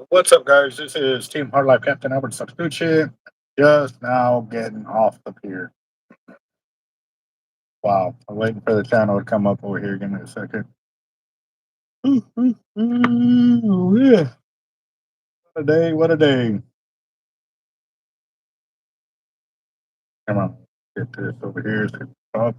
What's up, guys? This is Team Hard Life Captain Albert Substitucci. Just now getting off the pier. Wow, I'm waiting for the channel to come up over here. Give me a second. Yeah. What a day, what a day. Come on, get this over here. So talk.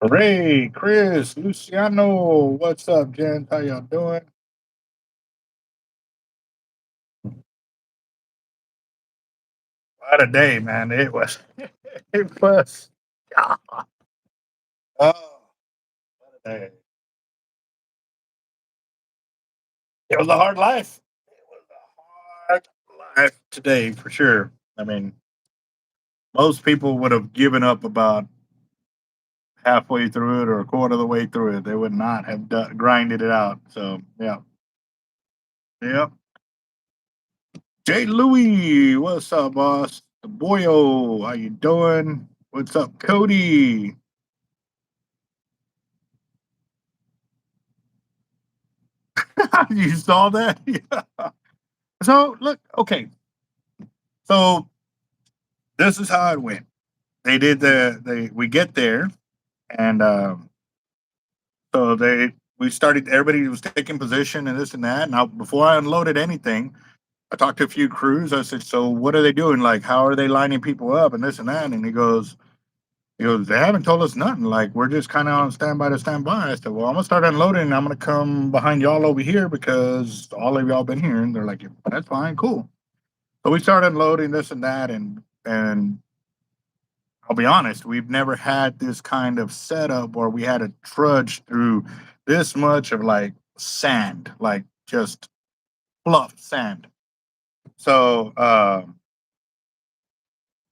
Hooray, Chris, Luciano, what's up, Jen? How y'all doing? What a day, man. It was. It was. Oh, what a day. It was a hard life. It was a hard life today, for sure. I mean, most people would have given up about halfway through it or a quarter of the way through it. They would not have grinded it out. So, yeah. Yep. Jay Louie, what's up, boss? The boyo, how you doing? What's up, Cody? You saw that? Yeah. So, look, okay. So, this is how it went. They did we get there, and so we started. Everybody was taking position and this and that. Now, before I unloaded anything, I talked to a few crews. I said, "So, what are they doing? Like, how are they lining people up and this and that?" And he goes, "They haven't told us nothing. Like, we're just kind of on standby to stand by." I said, "Well, I'm gonna start unloading. And I'm gonna come behind y'all over here because all of y'all been here." And they're like, "That's fine, cool." So we started unloading this and that, and I'll be honest, we've never had this kind of setup where we had to trudge through this much of like sand, like just fluff sand. So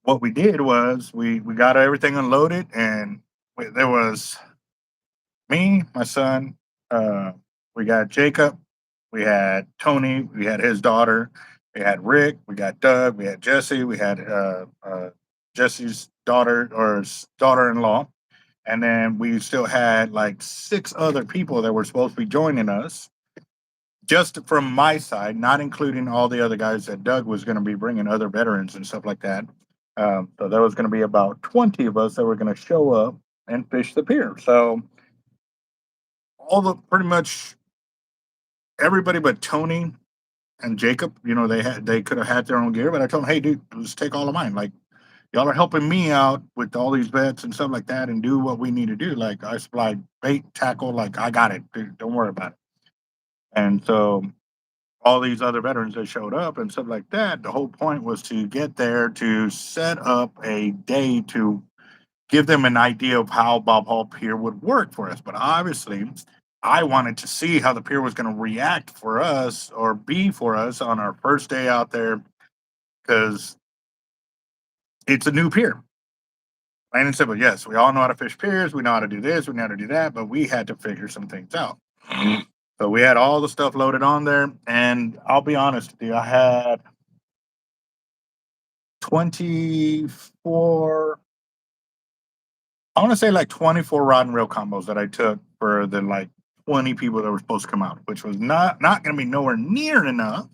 what we did was we got everything unloaded, and there was me, my son, we got Jacob, we had Tony, we had his daughter, we had Rick, we got Doug, we had Jesse, we had Jesse's daughter or daughter-in-law. And then we still had like six other people that were supposed to be joining us, just from my side, not including all the other guys that Doug was going to be bringing, other veterans and stuff like that. So there was going to be about 20 of us that were going to show up and fish the pier. So all the pretty much everybody but Tony and Jacob, they could have had their own gear, but I told them, hey, dude, let's take all of mine. Like, y'all are helping me out with all these bets and stuff like that and do what we need to do. Like, I supplied bait, tackle, like, I got it. Dude, don't worry about it. And so all these other veterans that showed up and stuff like that, the whole point was to get there to set up a day to give them an idea of how Bob Hall Pier would work for us. But obviously, I wanted to see how the pier was going to react for us or be for us on our first day out there because it's a new pier. Plain and simple. Yes, we all know how to fish piers. We know how to do this. We know how to do that. But we had to figure some things out. So we had all the stuff loaded on there. And I'll be honest with you, I had 24, I want to say like 24 rod and reel combos that I took for the like 20 people that were supposed to come out, which was not going to be nowhere near enough.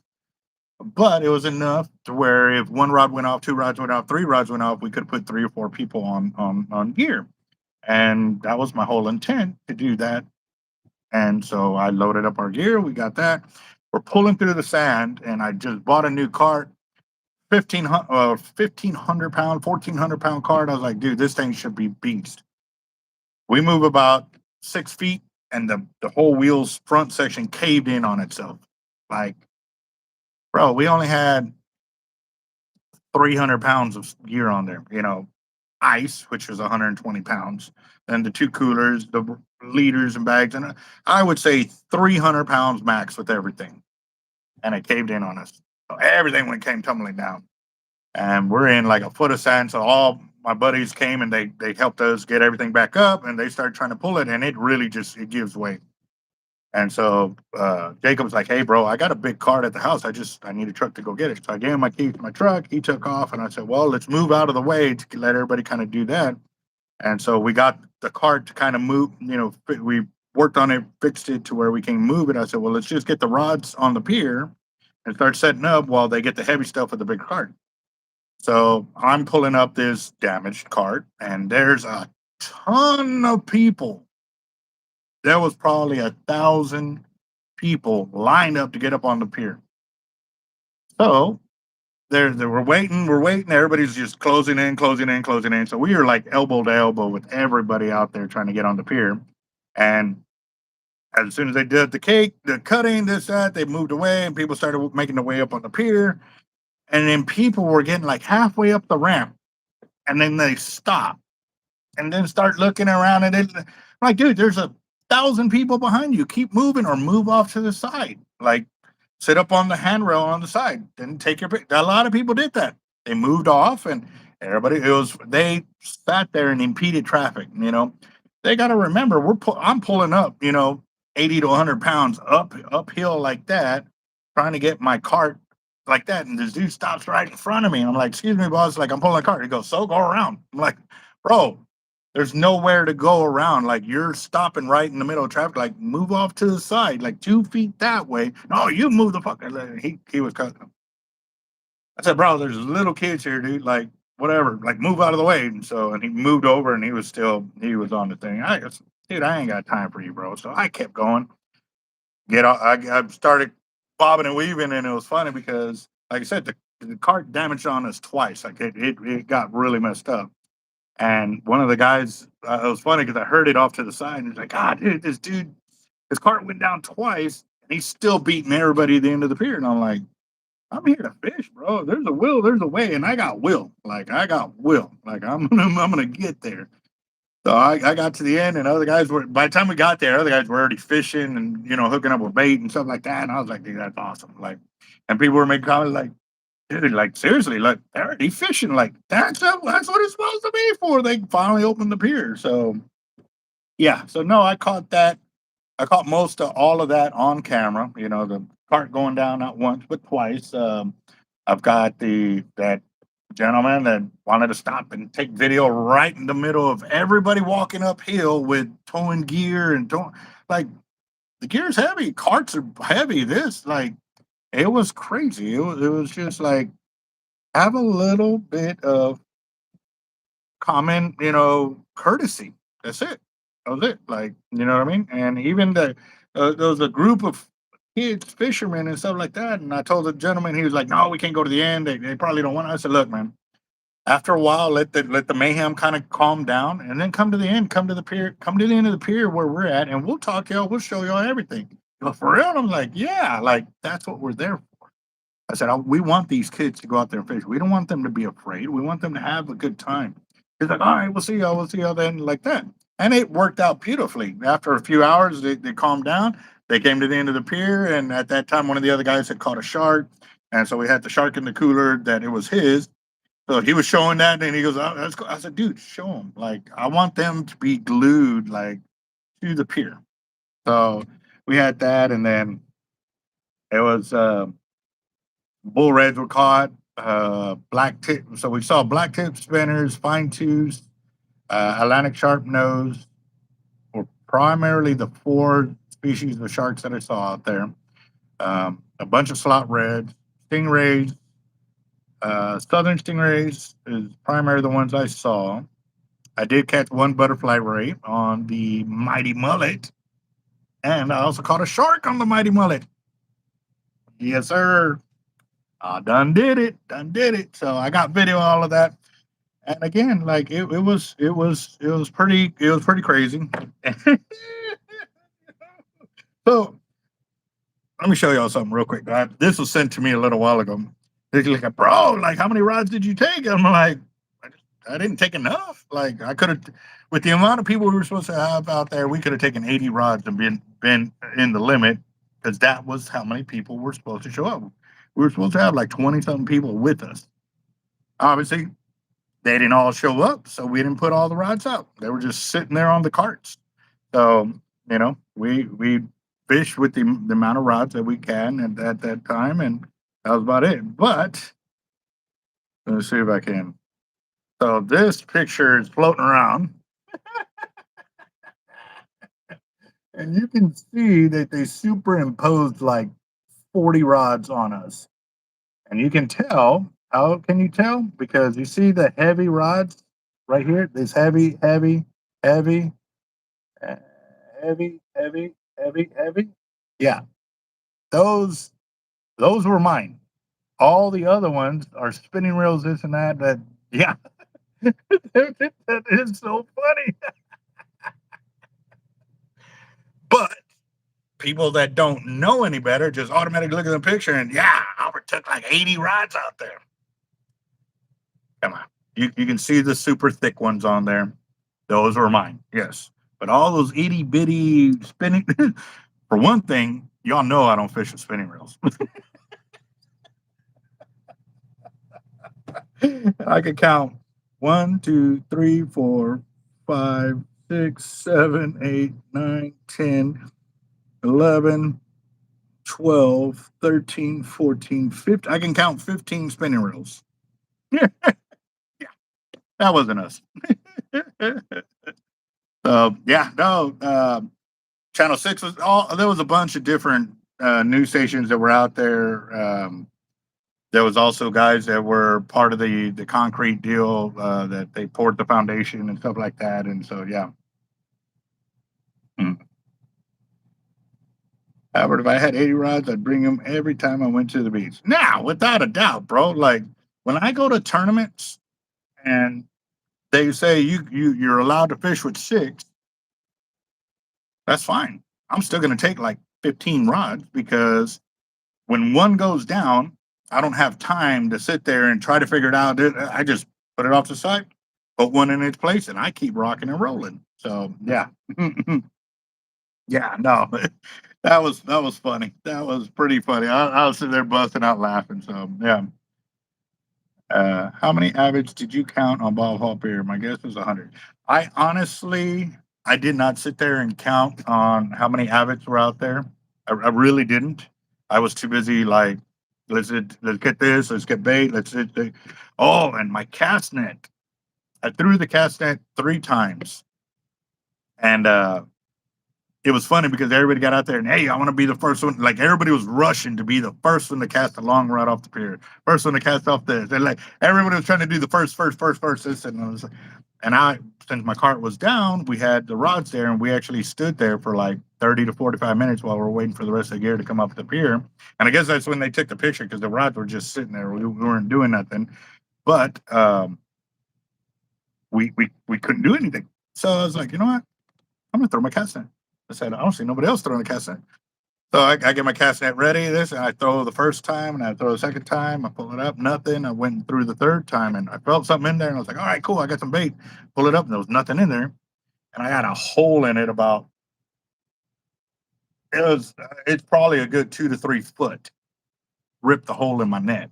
But it was enough to where if one rod went off, two rods went off, three rods went off, we could put three or four people on gear. And that was my whole intent to do that. And so I loaded up our gear. We got that. We're pulling through the sand, and I just bought a new cart, 1,500 pound, 1,400 pound cart. I was like, dude, this thing should be beast. We move about 6 feet, and the whole wheel's front section caved in on itself. Like, bro, we only had 300 pounds of gear on there, ice, which was 120 pounds, then the two coolers, the liters and bags, and I would say 300 pounds max with everything. And it caved in on us. So everything came tumbling down. And we're in like a foot of sand. So all my buddies came and they helped us get everything back up, and they started trying to pull it, and it really just it gives way. And so Jacob's like, "Hey, bro, I got a big cart at the house. I need a truck to go get it." So I gave him my keys to my truck. He took off, and I said, "Well, let's move out of the way to let everybody kind of do that." And so we got the cart to kind of move. We worked on it, fixed it to where we can move it. I said, "Well, let's just get the rods on the pier and start setting up while they get the heavy stuff with the big cart." So I'm pulling up this damaged cart, and there's a ton of people. There was probably 1,000 people lined up to get up on the pier. So we're waiting, everybody's just closing in. So we were like elbow to elbow with everybody out there trying to get on the pier. And as soon as they did the cutting, this, that, they moved away, and people started making their way up on the pier. And then people were getting like halfway up the ramp, and then they stop and then start looking around, and I'm like, dude, there's 1,000 people behind you. Keep moving or move off to the side. Like, sit up on the handrail on the side. Then take your pick. A lot of people did that. They moved off, and they sat there and impeded traffic. They got to remember, I'm pulling up, 80 to 100 pounds uphill like that, trying to get my cart like that, and this dude stops right in front of me. And I'm like, "Excuse me, boss." Like, I'm pulling a cart. He goes, "So go around." I'm like, "Bro, there's nowhere to go around. Like, you're stopping right in the middle of traffic. Like, move off to the side, like 2 feet that way." "No, you move the fuck." He was cutting. I said, "Bro, there's little kids here, dude. Like, whatever. Like, move out of the way." And he moved over, and he was on the thing. Dude, I ain't got time for you, bro. So I kept going. I started bobbing and weaving, and it was funny because, like I said, the cart damaged on us twice. Like, it got really messed up. And one of the guys, it was funny because I heard it off to the side, and he's like, "God, dude, his cart went down twice, and he's still beating everybody at the end of the pier." And I'm like, "I'm here to fish, bro. There's a will, there's a way, and I got will. Like, I got will. Like, I'm gonna get there." So I got to the end, and by the time we got there, other guys were already fishing and, hooking up with bait and stuff like that. And I was like, "Dude, that's awesome." Like, and people were making comments like, "Dude, like, seriously, like, they're already fishing. Like, that's what it's supposed to be for." They finally opened the pier. So yeah. So no, I caught that. I caught most of all of that on camera. The cart going down not once but twice. I've got that gentleman that wanted to stop and take video right in the middle of everybody walking uphill with towing gear and like, the gear's heavy, carts are heavy. It was crazy. It was just like, have a little bit of common, courtesy. That's it. That was it. Like, you know what I mean? And even there was a group of kids, fishermen and stuff like that. And I told the gentleman, he was like, "No, we can't go to the end. They probably don't want." I said, "Look, man, after a while, let the mayhem kind of calm down, and then come to the end, come to the pier, come to the end of the pier where we're at, and we'll talk to y'all. We'll show y'all everything." He goes, "For real?" And I'm like, "Yeah, like, that's what we're there for." I said, "We want these kids to go out there and fish. We don't want them to be afraid. We want them to have a good time." He's like, "All right, we'll see y'all. We'll see y'all then," like that. And it worked out beautifully. After a few hours, they calmed down. They came to the end of the pier, and at that time, one of the other guys had caught a shark. And so we had the shark in the cooler that it was his. So he was showing that, and he goes, "Oh, that's cool." I said, "Dude, show them. Like, I want them to be glued, like, to the pier." So we had that, and then it was bull reds were caught, black tip. So we saw black tip spinners, fine tooth, Atlantic sharp nose were primarily the 4 species of sharks that I saw out there. A bunch of slot reds, stingrays, southern stingrays is primarily the ones I saw. I did catch one butterfly ray on the mighty mullet, and I also caught a shark on the mighty mullet. Yes, sir. I done did it. So I got video of all of that. And again, like, it was pretty crazy. So let me show y'all something real quick. This was sent to me a little while ago. They're like, "Bro, like, how many rods did you take?" I'm like, I didn't take enough. Like I could have, with the amount of people we were supposed to have out there, we could have taken 80 rods and been in the limit because that was how many people were supposed to show up. We were supposed to have like 20 something people with us. Obviously, they didn't all show up, so we didn't put all the rods out. They were just sitting there on the carts. So we fished with the amount of rods that we can at that time, and that was about it. But let's see if I can. So this picture is floating around, and you can see that they superimposed like 40 rods on us. And you can tell. How can you tell? Because you see the heavy rods right here. This heavy, heavy, heavy, heavy, heavy, heavy, heavy. Yeah, those were mine. All the other ones are spinning reels, this and that. That yeah, that is so funny. But people that don't know any better just automatically look at the picture and yeah, Albert took like 80 rods out there. Come on. You can see the super thick ones on there. Those were mine, yes. But all those itty bitty spinning, for one thing, y'all know I don't fish with spinning reels. I could count 1, 2, 3, 4, 5, 6, 7, 8, 9, 10, 11, 12, 13, 14, 15. I can count 15 spinning reels. Yeah, that wasn't us. Yeah, no. Channel 6 was there was a bunch of different news stations that were out there. There was also guys that were part of the concrete deal that they poured the foundation and stuff like that. And so, yeah. Albert, if I had 80 rods, I'd bring them every time I went to the beach. Now, without a doubt, bro. Like when I go to tournaments and they say you're allowed to fish with 6, that's fine. I'm still going to take like 15 rods because when one goes down, I don't have time to sit there and try to figure it out. I just put it off the side, put one in its place, and I keep rocking and rolling. So yeah, yeah, no, that was funny. That was pretty funny. I was sitting there busting out laughing. So yeah. How many avids did you count on Bob Hall Pier? My guess was 100. I honestly, I did not sit there and count on how many avids were out there. I really didn't. I was too busy. Like, let's get this. Let's get bait. Oh, and my cast net. I threw the cast net 3 times, and it was funny because everybody got out there and hey, I want to be the first one. Like everybody was rushing to be the first one to cast a long rod off the pier, first one to cast off this, and like everybody was trying to do the first this, and I was like, since my cart was down, we had the rods there, and we actually stood there for like 30 to 45 minutes while we were waiting for the rest of the gear to come up the pier. And I guess that's when they took the picture because the rods were just sitting there. We weren't doing nothing, but we couldn't do anything. So I was like, you know what? I'm gonna throw my cast net. I said, I don't see nobody else throwing a cast net. So I get my cast net ready, and I throw the first time, and I throw the second time. I pull it up, nothing. I went through the third time, and I felt something in there, and I was like, all right, cool, I got some bait. Pull it up, and there was nothing in there. And I had a hole in it it's probably a good 2 to 3 foot. Ripped the hole in my net.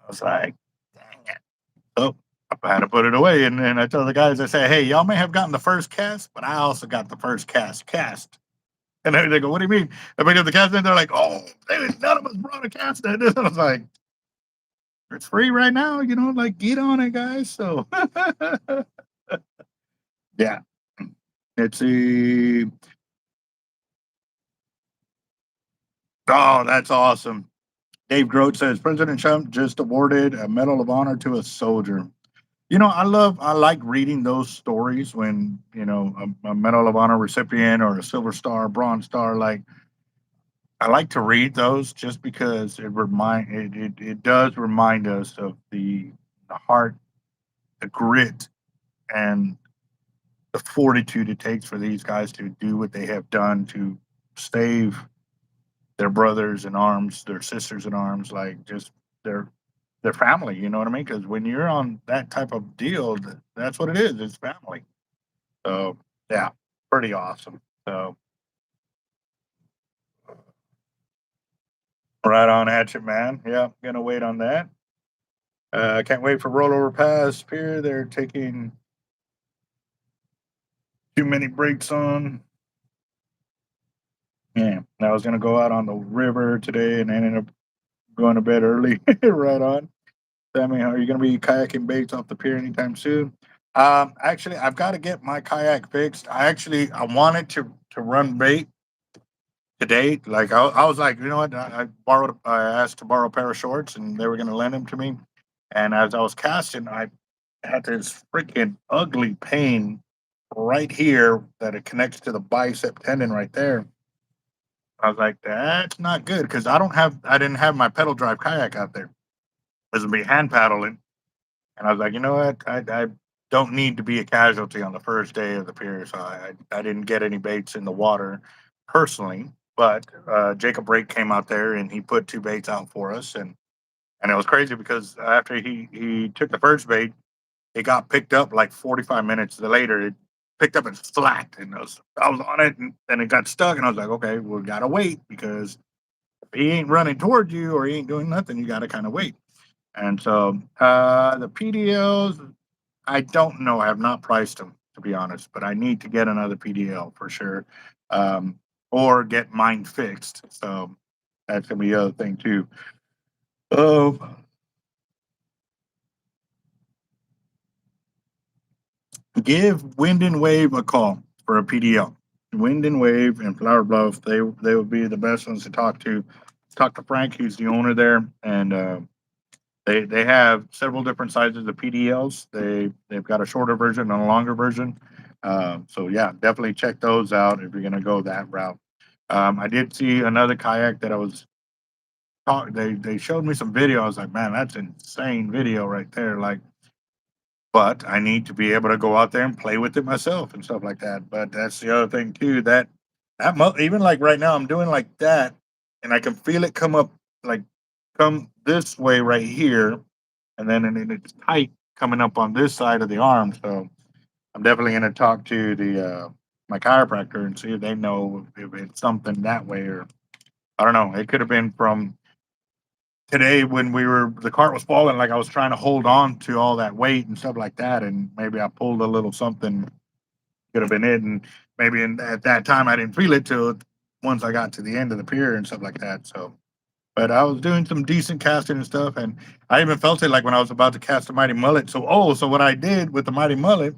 I was like, dang it. So I had to put it away, and I told the guys, I said, hey, y'all may have gotten the first cast, but I also got the first cast. And they go, what do you mean? I pick up the cast net. They're like, oh, none of us brought a cast net. I was like, it's free right now, like get on it, guys. So yeah. Let's see. Oh, that's awesome. Dave Grote says President Trump just awarded a Medal of Honor to a soldier. I like reading those stories when, a Medal of Honor recipient or a Silver Star, Bronze Star, like I like to read those just because it does remind us of the heart, the grit, and the fortitude it takes for these guys to do what they have done to save their brothers in arms, their sisters in arms, like just their they're family. You know what I mean? Because when you're on that type of deal, that's what it is. It's family. So yeah, pretty awesome. So right on at you, man. Yeah, gonna wait on that. I can't wait for rollover pass Pier. They're taking too many breaks on. Yeah, I was gonna go out on the river today and ended up going to bed early. Right on. Sammy, are you gonna be kayaking baits off the pier anytime soon? Actually, I've got to get my kayak fixed. I wanted to run bait today. Like I was like, you know what? I asked to borrow a pair of shorts, and they were gonna lend them to me. And as I was casting, I had this freaking ugly pain right here that it connects to the bicep tendon right there. I was like, that's not good because I didn't have my pedal drive kayak out there. This would be hand paddling. And I was like, you know what? I don't need to be a casualty on the first day of the pier. So I didn't get any baits in the water personally. But Jacob Brake came out there and he put two baits out for us. And it was crazy because after he took the first bait, it got picked up like 45 minutes later. It picked up and flat. And I was on it and then it got stuck. And I was like, okay, we got to wait because if he ain't running towards you or he ain't doing nothing, you got to kind of wait. And so the PDLs, I don't know. I have not priced them to be honest, but I need to get another PDL for sure, um, or get mine fixed. So that's gonna be the other thing too. Oh, give Wind and Wave a call for a PDL. Wind and Wave and Flower Bluff, they would be the best ones to talk to. Talk to Frank, who's the owner there, and they have several different sizes of PDLs. They've got a shorter version and a longer version. So yeah, definitely check those out if you're gonna go that route. I did see another kayak that I was they showed me some video. I was like, man, that's insane video right there. Like, but I need to be able to go out there and play with it myself and stuff like that. But that's the other thing too. Even like right now, I'm doing like that, and I can feel it come up like come this way right here, and then it's tight coming up on this side of the arm. So I'm definitely going to talk to the my chiropractor and see if they know if it's something that way or I don't know. It could have been from today when the cart was falling. Like I was trying to hold on to all that weight and stuff like that, and maybe I pulled a little something. Could have been it, and maybe at that time I didn't feel it till once I got to the end of the pier and stuff like that. So but I was doing some decent casting and stuff, and I even felt it like when I was about to cast the mighty mullet. So what I did with the mighty mullet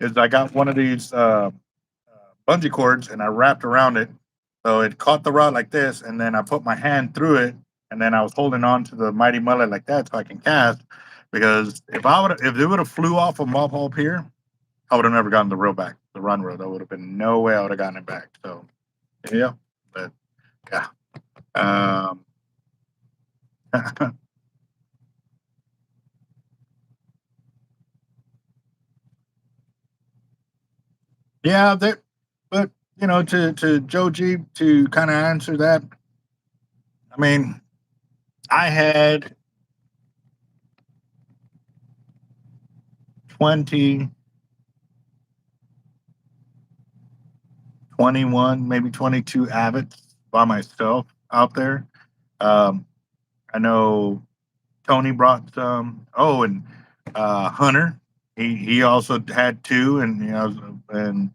is I got one of these bungee cords and I wrapped around it, so it caught the rod like this, and then I put my hand through it, and then I was holding on to the mighty mullet like that so I can cast. Because if it would have flew off of Mob Hall Pier, I would have never gotten the reel back, the run reel. There would have been no way I would have gotten it back. So yeah, but yeah. Um, Yeah, but to Joe G to kind of answer that, I mean, I had 20, 21, maybe 22 Abbots by myself out there. Um, I know Tony brought some. Oh, and Hunter, he also had two, and and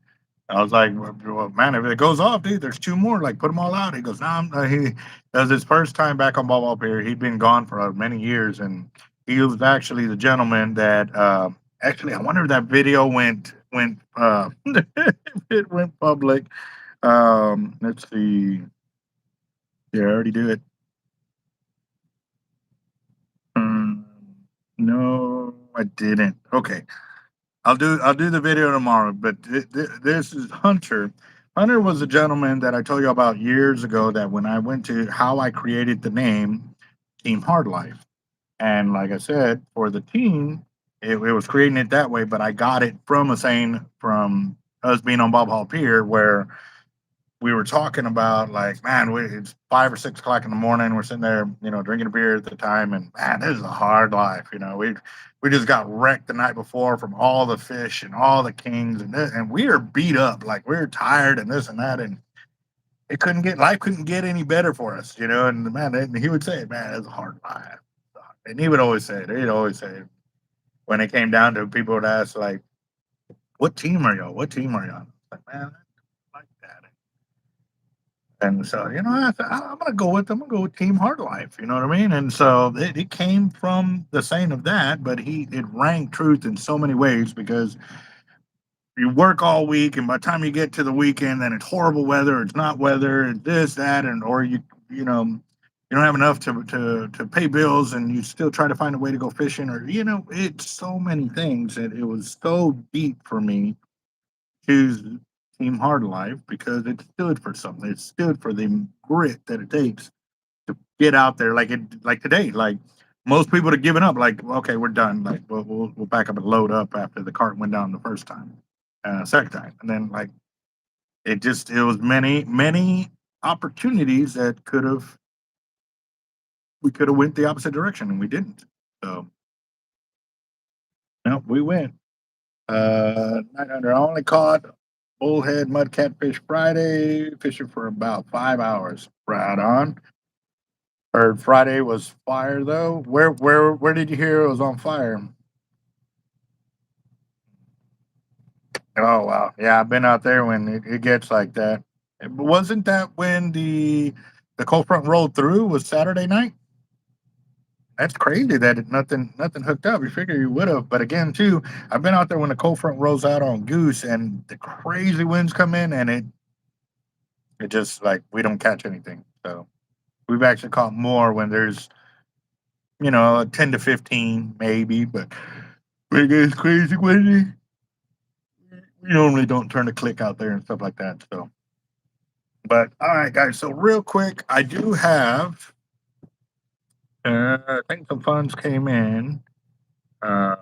I was like, well, man, if it goes off, dude, there's two more. Like, put them all out. He goes, nah, he that was his first time back on ball up here. He'd been gone for many years, and he was actually the gentleman that actually, I wonder if that video went it went public. Let's see. Yeah, I already do it. Um, no, I didn't. Okay. I'll do the video tomorrow. But this is Hunter. Hunter was a gentleman that I told you about years ago. That when I went to how I created the name Team Hard Life, and like I said, for the team, it was creating it that way. But I got it from a saying from us being on Bob Hall Pier, where we were talking about like, man, it's 5 or 6 o'clock in the morning. We're sitting there, drinking a beer at the time, and man, this is a hard life. We just got wrecked the night before from all the fish and all the kings, and we are beat up, like we're tired and this and that, and life couldn't get any better for us, And man, and he would say, man, it's a hard life, and he would always say it. He'd always say it. When it came down to it, people would ask like, "What team are y'all? What team are y'all?" Like, man, I like that. And so, I'm gonna go with Team Hard Life. You know what I mean? And so it came from the saying of that, but it rang truth in so many ways because you work all week, and by the time you get to the weekend, then it's horrible weather, it's not weather, it's this, that, and or you don't have enough to pay bills, and you still try to find a way to go fishing, or it's so many things, and it was so deep for me choose Team Hard Life because it stood for something. It stood for the grit that it takes to get out there. Like today, like most people have given up. Like, okay, we're done. Like, we'll back up and load up after the cart went down the first time, second time, and then like it was many opportunities that we could have went the opposite direction, and we didn't. So no, we went. 900. I only caught bullhead mud catfish Friday, fishing for about 5 hours. Right on. Heard Friday was fire though. Where did you hear it was on fire? Oh wow, yeah, I've been out there when it gets like that. Wasn't that when the cold front rolled through? Was Saturday night? That's crazy that nothing hooked up. You figure you would have, but again, too, I've been out there when the cold front rolls out on goose and the crazy winds come in, and it just like we don't catch anything. So we've actually caught more when there's 10 to 15 maybe, but when it gets crazy windy, we normally don't turn the click out there and stuff like that. So, but all right, guys. So real quick, I do have. I think some funds came in. Uh,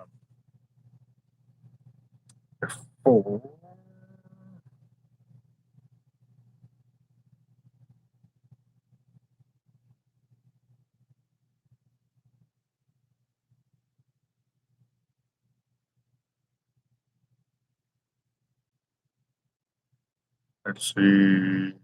for let's see.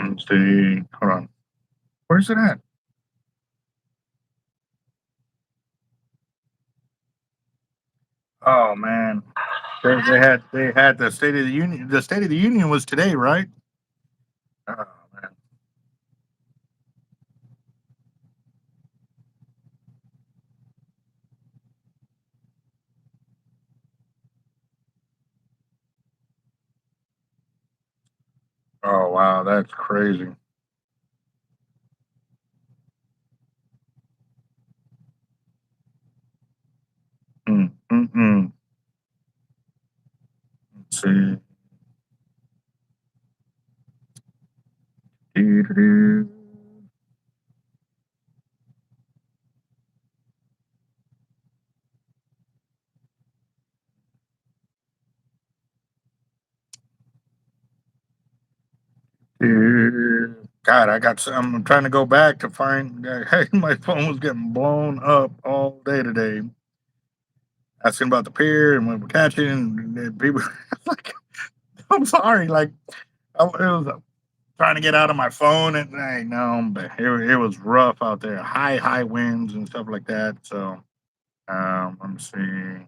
Let's see. Hold on. Where's it at? Oh man, they had the State of the Union. The State of the Union was today, right? Oh man. Oh wow, that's crazy. Mm. Let's see. Doo-doo-doo. God, I'm trying to go back to find. Hey, my phone was getting blown up all day today. Asking about the pier and when we're catching, and people like, I'm sorry, like it was trying to get out of my phone, and I know, but it was rough out there. High winds and stuff like that. So, let me see.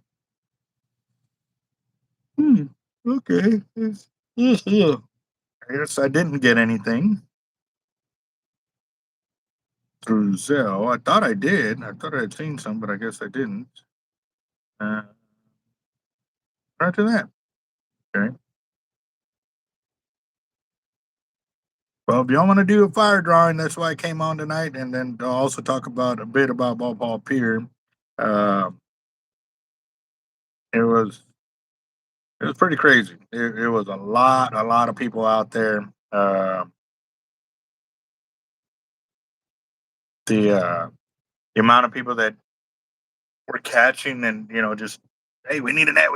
Hmm, okay. Yeah. I guess I didn't get anything through Zelle. I thought I did. I thought I had seen some, but I guess I didn't. Uh, Right to that. Okay. Well, if y'all want to do a fire drawing, that's why I came on tonight, and then I'll also talk about a bit about Ball Pier. Uh, it was It was pretty crazy. It was a lot of people out there. The the amount of people that were catching and just, hey, we need a net,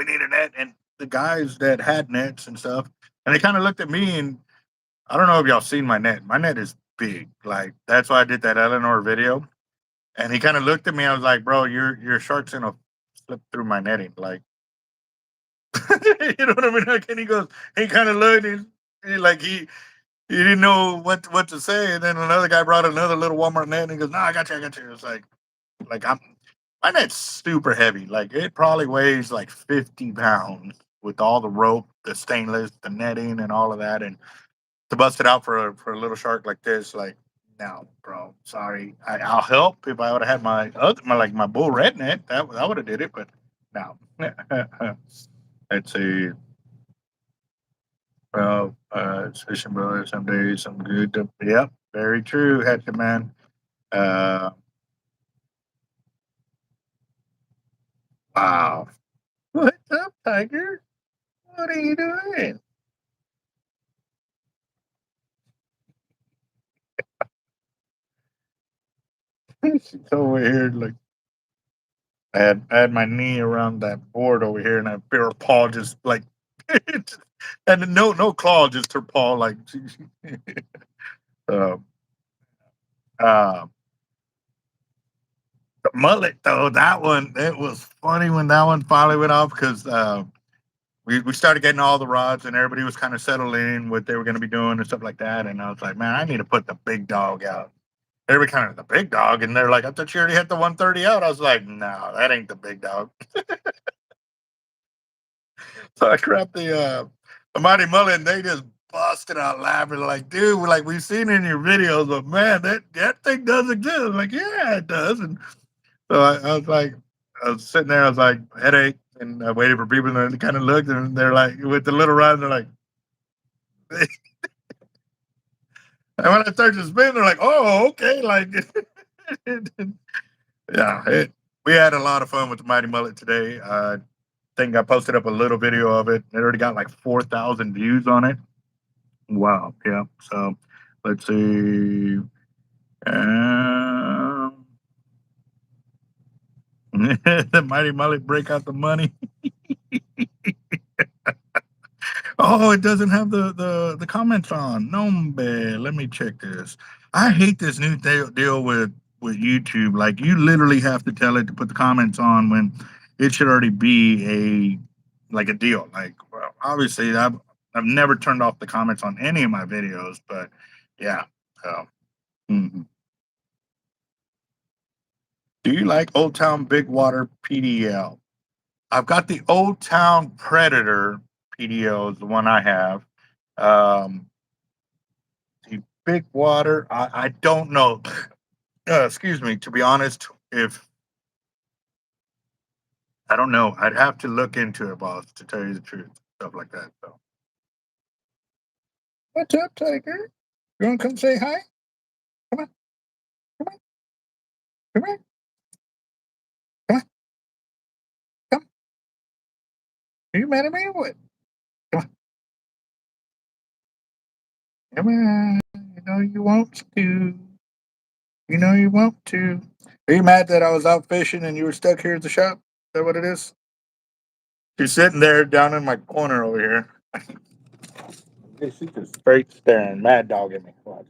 and the guys that had nets and stuff, and they kind of looked at me, and I don't know if y'all seen my net. My net is big, like that's why I did that Eleanor video, and he kind of looked at me. I was like, bro, your shark's gonna slip through my netting, like you know what I mean? Like, and he goes, he kind of looked, like he didn't know what to say, and then another guy brought another little Walmart net, and he goes, no, I got you. It's like I'm my net's super heavy. Like it probably weighs like 50 pounds with all the rope, the stainless, the netting, and all of that. And to bust it out for a little shark like this, like no, bro, sorry. I'll help if I would have had my other my bull red net. That would have did it, but no. Let's see. Well, it's fishing brother. Some days, some good. Yep, very true, Hatchet Man. Uh, wow. What's up, Tiger? What are you doing? She's over here, like I had my knee around that board over here, and her paw just like, and no claw, just her paw, like. uh, uh, the mullet though, that one, it was funny when that one finally went off because we started getting all the rods and everybody was kind of settling what they were going to be doing and stuff like that. And I was like, man, I need to put the big dog out. Everybody kind of the big dog, and they're like, I thought you already had the 130 out. I was like, no, that ain't the big dog. So I grabbed the mighty mullet, and they just busted out laughing, like, dude, like we've seen it in your videos, but man, that thing does exist. I'm like, yeah, it does. And so I was like, I was sitting there, I was like, headache, and I waited for people, and they kind of looked, and they're like, with the little rod, they're like, and when I started to spin, they're like, oh, okay, like, yeah, we had a lot of fun with the mighty mullet today. I think I posted up a little video of it. It already got like 4,000 views on it. Wow, yeah. So let's see. Um, the mighty mullet break out the money. Oh, it doesn't have the comments on. Nombe, let me check this. I hate this new deal with YouTube. Like you literally have to tell it to put the comments on when it should already be a deal. Like well, obviously I've never turned off the comments on any of my videos, but yeah. So mhm. Do you like Old Town Big Water PDL? I've got the Old Town Predator PDL is the one I have. Um, the Big Water, I don't know. Excuse me. To be honest, if I don't know, I'd have to look into it, boss, to tell you the truth. Stuff like that. So, what's up, Tiger? You want to come say hi? Come on, come on, come on, come on, come. Are you mad at me or what? Come on, come on. You know you want to. You know you want to. Are you mad that I was out fishing and you were stuck here at the shop? Is that what it is? She's sitting there down in my corner over here. She's just straight staring, mad dog at me. Watch.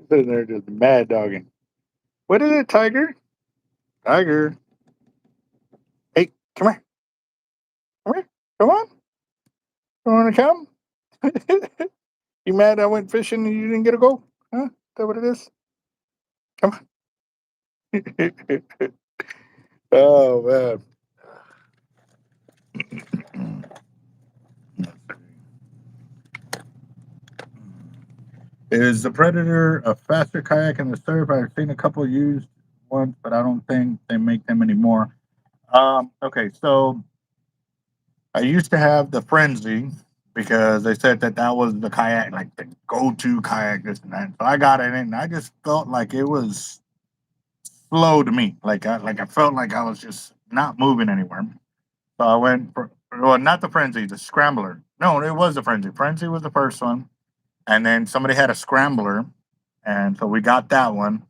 Sitting there just mad dogging. What is it, Tiger? Tiger. Hey, come here. Come here. Come on. You want to come? You mad I went fishing and you didn't get a go? Huh? Is that what it is? Come on. Oh, man. Is the Predator a faster kayak in the surf? I've seen a couple used ones, but I don't think they make them anymore. Okay, so I used to have the Frenzy because they said that was the kayak, like the go-to kayak, this and that. So I got in it, and I just felt like it was slow to me. Like I felt like I was just not moving anywhere. So I went for, well, not the frenzy, the scrambler. No, it was the frenzy. Frenzy was the first one, and then somebody had a scrambler, and so we got that one.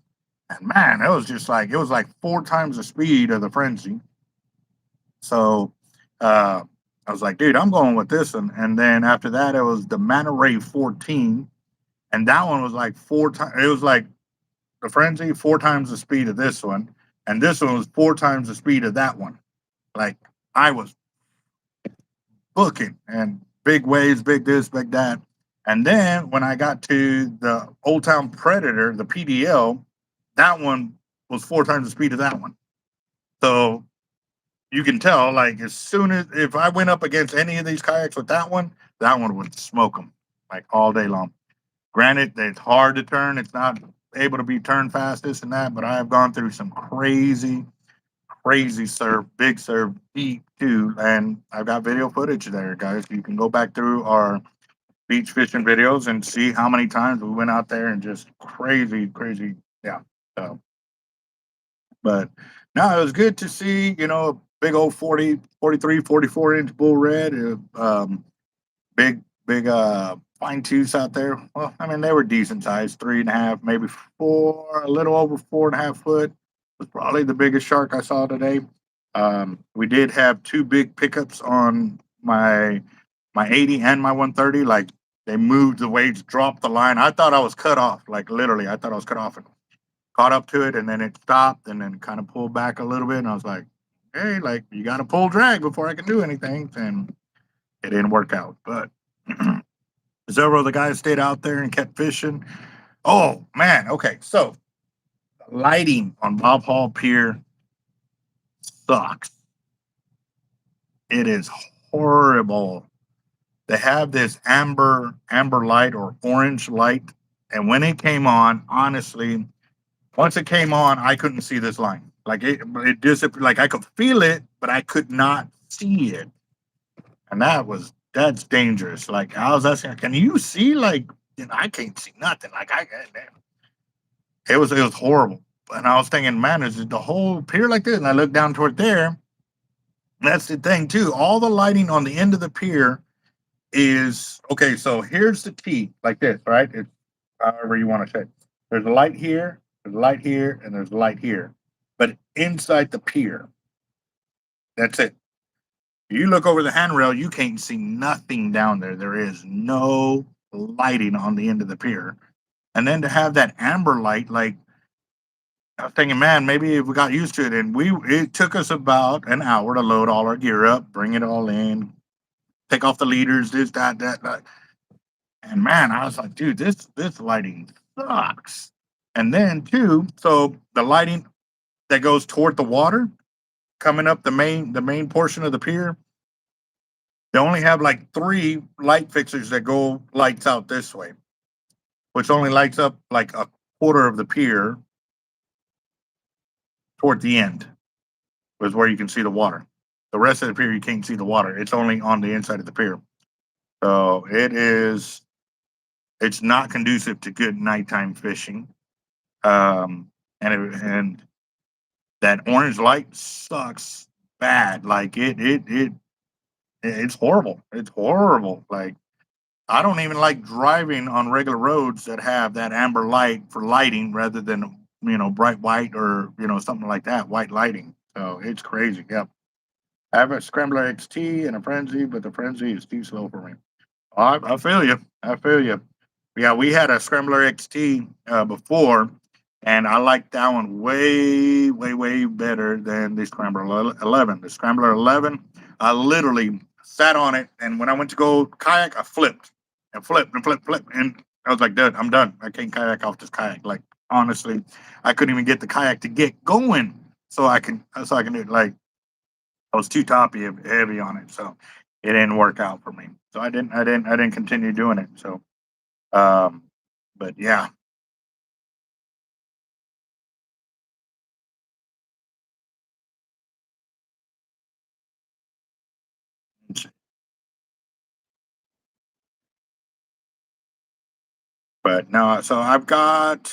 And man, it was just like it was like 4 times the speed of the frenzy. So I was like, dude, I'm going with this one. And then after that, it was the Manta Ray 14, and that one was like 4 times. It was like the frenzy 4 times the speed of this one, and this one was 4 times the speed of that one. Like I was booking and big waves, big this, big that. And then when I got to the Old Town Predator, the PDL, that one was 4 times the speed of that one. So you can tell, like, as soon as if I went up against any of these kayaks with that one would smoke them like all day long. Granted, it's hard to turn; it's not able to be turned fast, this and that. But I have gone through some crazy, crazy surf, big surf, deep too, and I've got video footage there, guys. You can go back through our beach fishing videos and see how many times we went out there and just crazy, crazy, yeah. So, but no, it was good to see, a big old 40, 43, 44 inch bull red, big, big, fine tooths out there. Well, I mean, they were decent size, 3.5, maybe 4, a little over 4.5 foot. Was probably the biggest shark I saw today. We did have 2 big pickups on my 80 and my 130. Like they moved the waves, dropped the line. I thought I was cut off. Like literally, I thought I was cut off and caught up to it, and then it stopped, and then kind of pulled back a little bit. And I was like, "Hey, like you got to pull drag before I can do anything." And it didn't work out, but several of the guys stayed out there and kept fishing. Oh man, okay, so lighting on Bob Hall Pier sucks. It is horrible. They have this amber light or orange light, and when it came on, honestly, once it came on, I couldn't see this line. Like it disappeared. Like I could feel it, but I could not see it, and that's dangerous. Like I was asking, can you see? Like I can't see nothing. Like it was horrible. And I was thinking, man, is it the whole pier like this? And I looked down toward there. That's the thing too. All the lighting on the end of the pier is okay. So here's the T, like this, right? It's however you want to say it. There's a light here, there's a light here, and there's a light here. But inside the pier, that's it. You look over the handrail, you can't see nothing down there. There is no lighting on the end of the pier. And then to have that amber light, like I was thinking, man, maybe if we got used to it, and it took us about an hour to load all our gear up, bring it all in, take off the leaders, this, that. And man, I was like, dude, this lighting sucks. And then too, so the lighting that goes toward the water, coming up the main portion of the pier, they only have like 3 light fixtures that go lights out this way, which only lights up like a quarter of the pier toward the end, is where you can see the water. The rest of the pier you can't see the water. It's only on the inside of the pier. So it's not conducive to good nighttime fishing. And that orange light sucks bad. Like it's horrible. It's horrible. Like I don't even like driving on regular roads that have that amber light for lighting rather than bright white or something like that, white lighting. So it's crazy. Yep. I have a Scrambler XT and a Frenzy, but the Frenzy is too slow for me. I feel you. I feel you. Yeah, we had a Scrambler XT before, and I liked that one way, way, way better than the Scrambler 11. The Scrambler 11, I literally sat on it, and when I went to go kayak, I flipped and flipped and flipped, flipped, and I was like, dude, I'm done. I can't kayak off this kayak. Like honestly, I couldn't even get the kayak to get going, so I can do it. Like I was too toppy heavy on it, so it didn't work out for me. So I didn't continue doing it. So, um, but yeah, but no. So I've got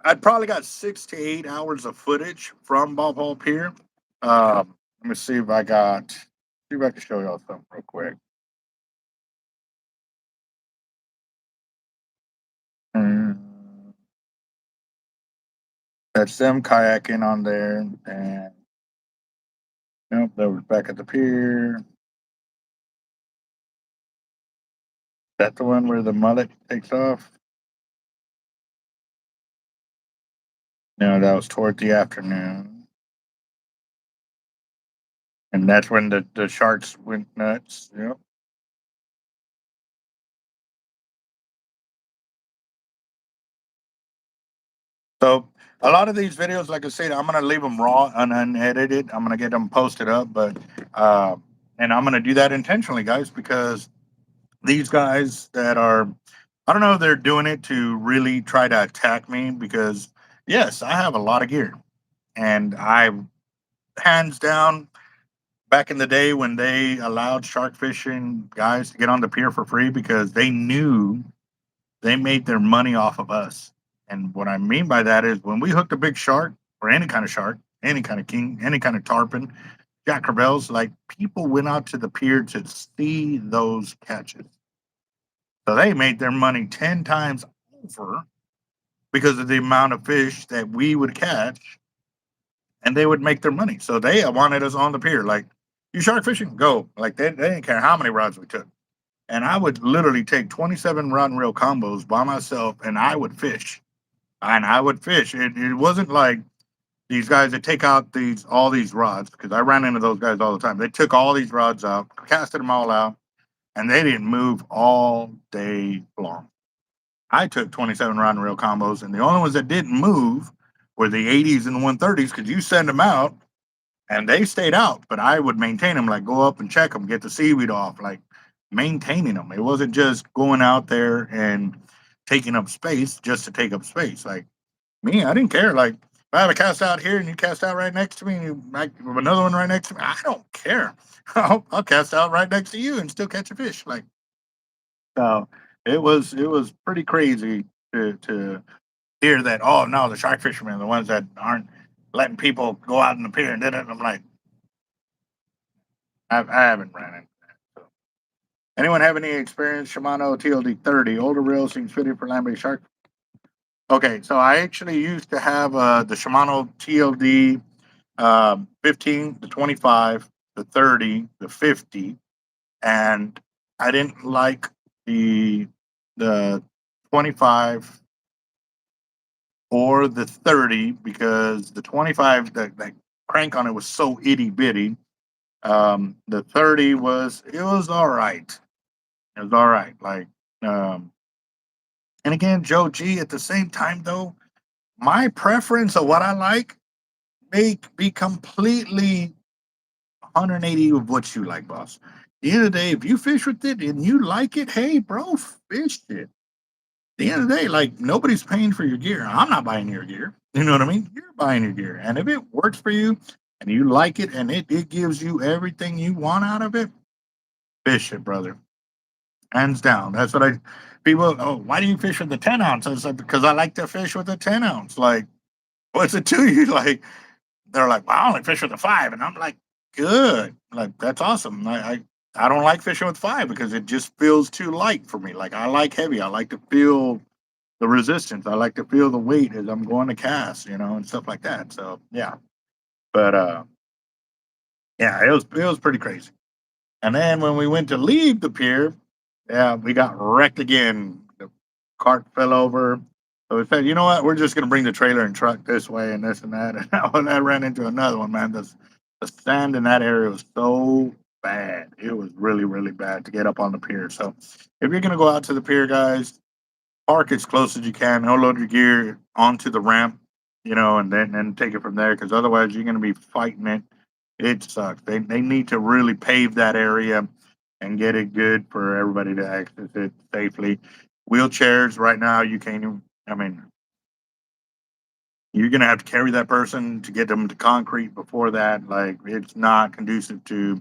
I'd probably got 6 to 8 hours of footage from Bob Hall Pier. Let me see if I got, see if I can show y'all something real quick. That's them kayaking on there, and nope, they were back at the pier. That's the one where the mullet takes off. No, that was toward the afternoon. And that's when the sharks went nuts. Yep. So a lot of these videos, like I said, I'm gonna leave them raw and unedited. I'm gonna get them posted up, but uh, and I'm gonna do that intentionally, guys, because these guys that are, I don't know if they're doing it to really try to attack me, because yes, I have a lot of gear, and I, hands down, back in the day when they allowed shark fishing guys to get on the pier for free because they knew they made their money off of us. And what I mean by that is when we hooked a big shark, or any kind of shark, any kind of king, any kind of tarpon, jack crevalles, like, people went out to the pier to see those catches. So they made their money 10 times over because of the amount of fish that we would catch, and they would make their money. So they wanted us on the pier. Like, you shark fishing? Go. Like, they didn't care how many rods we took. And I would literally take 27 rod and reel combos by myself, and I would fish. And I would fish. It wasn't like these guys that take out all these rods, because I ran into those guys all the time. They took all these rods out, casted them all out, and they didn't move all day long. I took 27 rod and reel combos, and the only ones that didn't move were the 80s and the 130s, because you send them out and they stayed out, but I would maintain them, like go up and check them, get the seaweed off, like maintaining them. It wasn't just going out there and taking up space just to take up space. Like me, I didn't care. Like, if I have a cast out here and you cast out right next to me, and you like another one right next to me, I don't care. I'll cast out right next to you and still catch a fish. Like, so it was pretty crazy to hear that. Oh no, the shark fishermen are the ones that aren't letting people go out in the pier and did it. And I'm like, I haven't ran into that. So. Anyone have any experience? Shimano TLD 30 older reel seems fitted for land-based shark. Okay, so I actually used to have the Shimano TLD 15, the 25, the 30, the 50, and I didn't like the 25 or the 30 because the 25, the crank on it was so itty bitty. The 30 was all right. It was all right. Like, um, and again, Joe G, at the same time though, my preference of what I like may be completely 180 of what you like, boss. At the end of the day, if you fish with it and you like it, hey, bro, fish it. At the end of the day, like, nobody's paying for your gear. I'm not buying your gear. You know what I mean? You're buying your gear. And if it works for you and you like it and it gives you everything you want out of it, fish it, brother. Hands down. That's what people, oh, why do you fish with the 10 ounce? I said, because I like to fish with the 10 ounce. Like, what's it to you? Like, they're like, well, I only fish with a 5. And I'm like, good. Like, that's awesome. I don't like fishing with 5 because it just feels too light for me. Like, I like heavy. I like to feel the resistance. I like to feel the weight as I'm going to cast, and stuff like that. So yeah. But yeah, it was pretty crazy. And then when we went to leave the pier, yeah, we got wrecked again. The cart fell over. So we said, you know what? We're just going to bring the trailer and truck this way and this and that. And when I ran into another one, man, the sand in that area was so bad. It was really, really bad to get up on the pier. So if you're going to go out to the pier, guys, park as close as you can. Unload your gear onto the ramp, and then take it from there. Because otherwise, you're going to be fighting it. It sucks. They need to really pave that area and get it good for everybody to access it safely. Wheelchairs right now, you can't even. I mean, you're gonna have to carry that person to get them to concrete before that. Like, it's not conducive to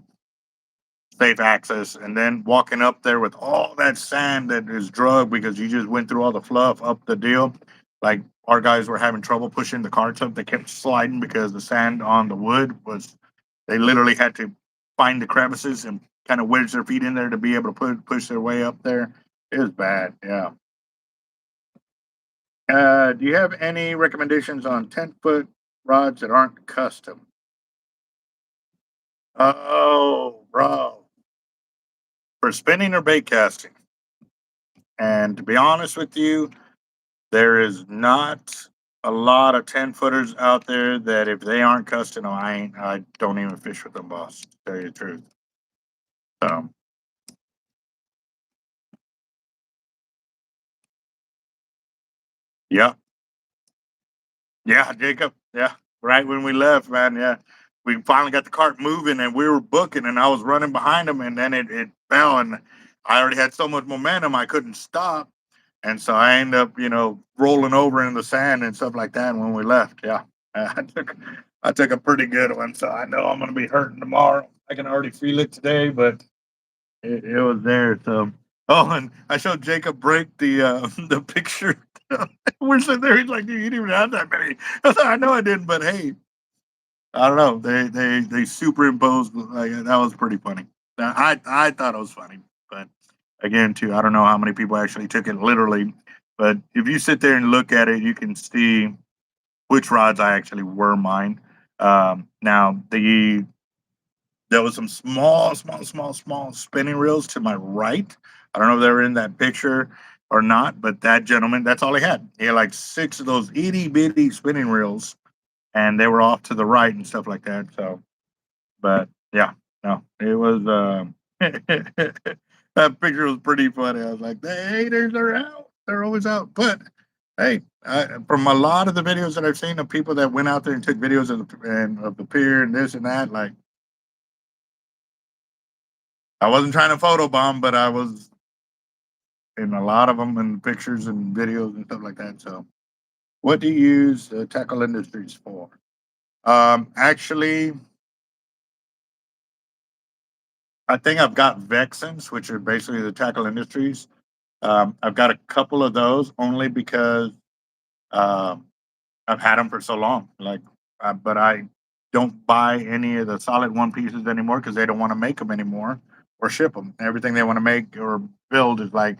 safe access. And then walking up there with all that sand that is drugged because you just went through all the fluff up the deal. like our guys were having trouble pushing the carts up. They kept sliding because the sand on the wood was. They literally had to find the crevices and kind of wedge their feet in there to be able to push their way up there. It was bad. Yeah. Do you have any recommendations on 10-foot rods that aren't custom? Oh, bro. For spinning or bait casting. And to be honest with you, there is not a lot of 10-footers out there that if they aren't custom, I don't even fish with them, boss. To tell you the truth. Yeah. Yeah, Jacob. Yeah. Right when we left, man. Yeah. We finally got the cart moving and we were booking and I was running behind him and then it fell and I already had so much momentum I couldn't stop. And so I ended up, rolling over in the sand and stuff like that when we left. Yeah. I took a pretty good one, so I know I'm gonna be hurting tomorrow. I can already feel it today, but it was there. So and I showed Jacob break the picture. We're sitting there, he's like, dude, you didn't even have that many. I said, I know I didn't, but hey, I don't know. They superimposed like that was pretty funny. I thought it was funny, but again, too, I don't know how many people actually took it literally. But if you sit there and look at it, you can see which rods I actually were mine. Now there was some small spinning reels to my right. I don't know if they were in that picture or not, but that gentleman, that's all he had. He had like 6 of those itty bitty spinning reels, and they were off to the right and stuff like that. So, but yeah, no, it was. That picture was pretty funny. I was like, the haters are out. They're always out. But hey, from a lot of the videos that I've seen of people that went out there and took videos of the pier and this and that, like I wasn't trying to photobomb, but I was in a lot of them and pictures and videos and stuff like that. So, what do you use Tackle Industries for? Actually, I think I've got Vexens, which are basically the Tackle Industries. I've got a couple of those only because um, I've had them for so long. But I don't buy any of the solid one pieces anymore because they don't want to make them anymore or ship them. Everything they want to make or build is like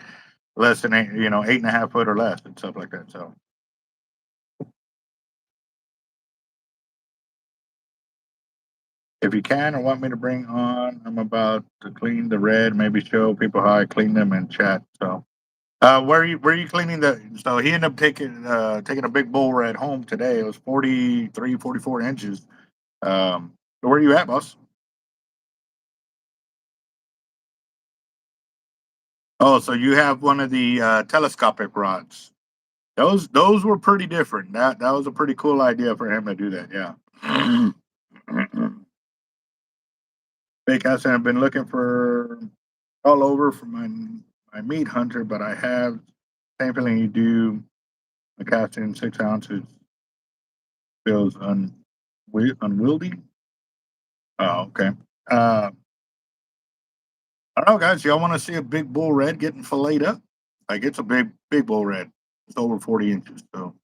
less than 8.5 foot or less and stuff like that. So if you can or want me to bring on, I'm about to clean the red, maybe show people how I clean them and chat. So where are you cleaning the so he ended up taking a big bull red home today. It was 43, 44 inches. Where are you at, boss? Oh, so you have one of the telescopic rods. Those were pretty different. That was a pretty cool idea for him to do that. Yeah. Fake house. I've been looking for all over for my meat hunter, but I have same feeling you do. The casting 6 ounces feels unwieldy. Oh, okay. Uh, I don't know, guys. Y'all want to see a big bull red getting filleted up? Like it's a big bull red. It's over 40 inches. So